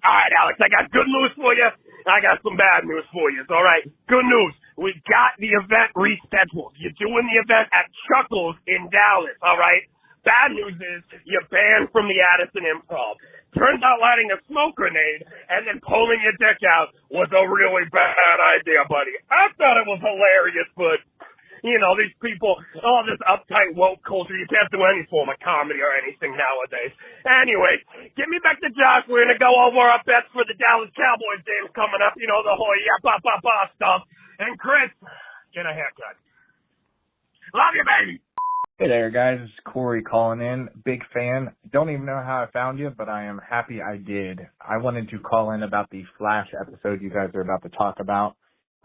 S5: All right, Alex, I got good news for you. I got some bad news for you. All right, good news. We got the event rescheduled. You're doing the event at Chuckles in Dallas. All right. Bad news is you're banned from the Addison Improv. Turns out lighting a smoke grenade and then pulling your dick out was a really bad idea, buddy. I thought it was hilarious, but... You know, these people, all this uptight woke culture, you can't do any form of comedy or anything nowadays. Anyway, get me back to Josh. We're going to go over our bets for the Dallas Cowboys game coming up. You know, the whole yeah, stuff. And Chris, get a haircut. Love you, baby.
S10: Hey there, guys. It's Corey calling in. Big fan. Don't even know how I found you, but I am happy I did. I wanted to call in about the Flash episode you guys are about to talk about.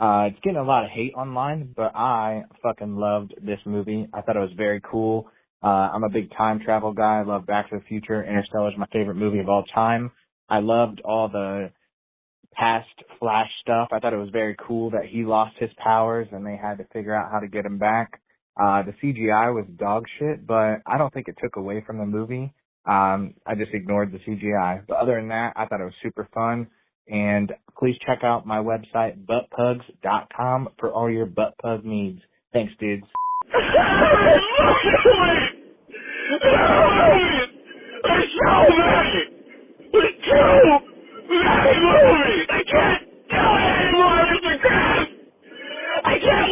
S10: It's getting a lot of hate online, but I fucking loved this movie. I thought it was very cool. I'm a big time travel guy. I love Back to the Future. Interstellar is my favorite movie of all time. I loved all the past Flash stuff. I thought it was very cool that he lost his powers and they had to figure out how to get him back. The CGI was dog shit, but I don't think it took away from the movie. I just ignored the CGI. But other than that, I thought it was super fun. And please check out my website, buttpugs.com, for all your butt pug needs. Thanks, dudes.
S5: There's so many! There's too many movies! I can't do it anymore, Mr. Krabs! I can't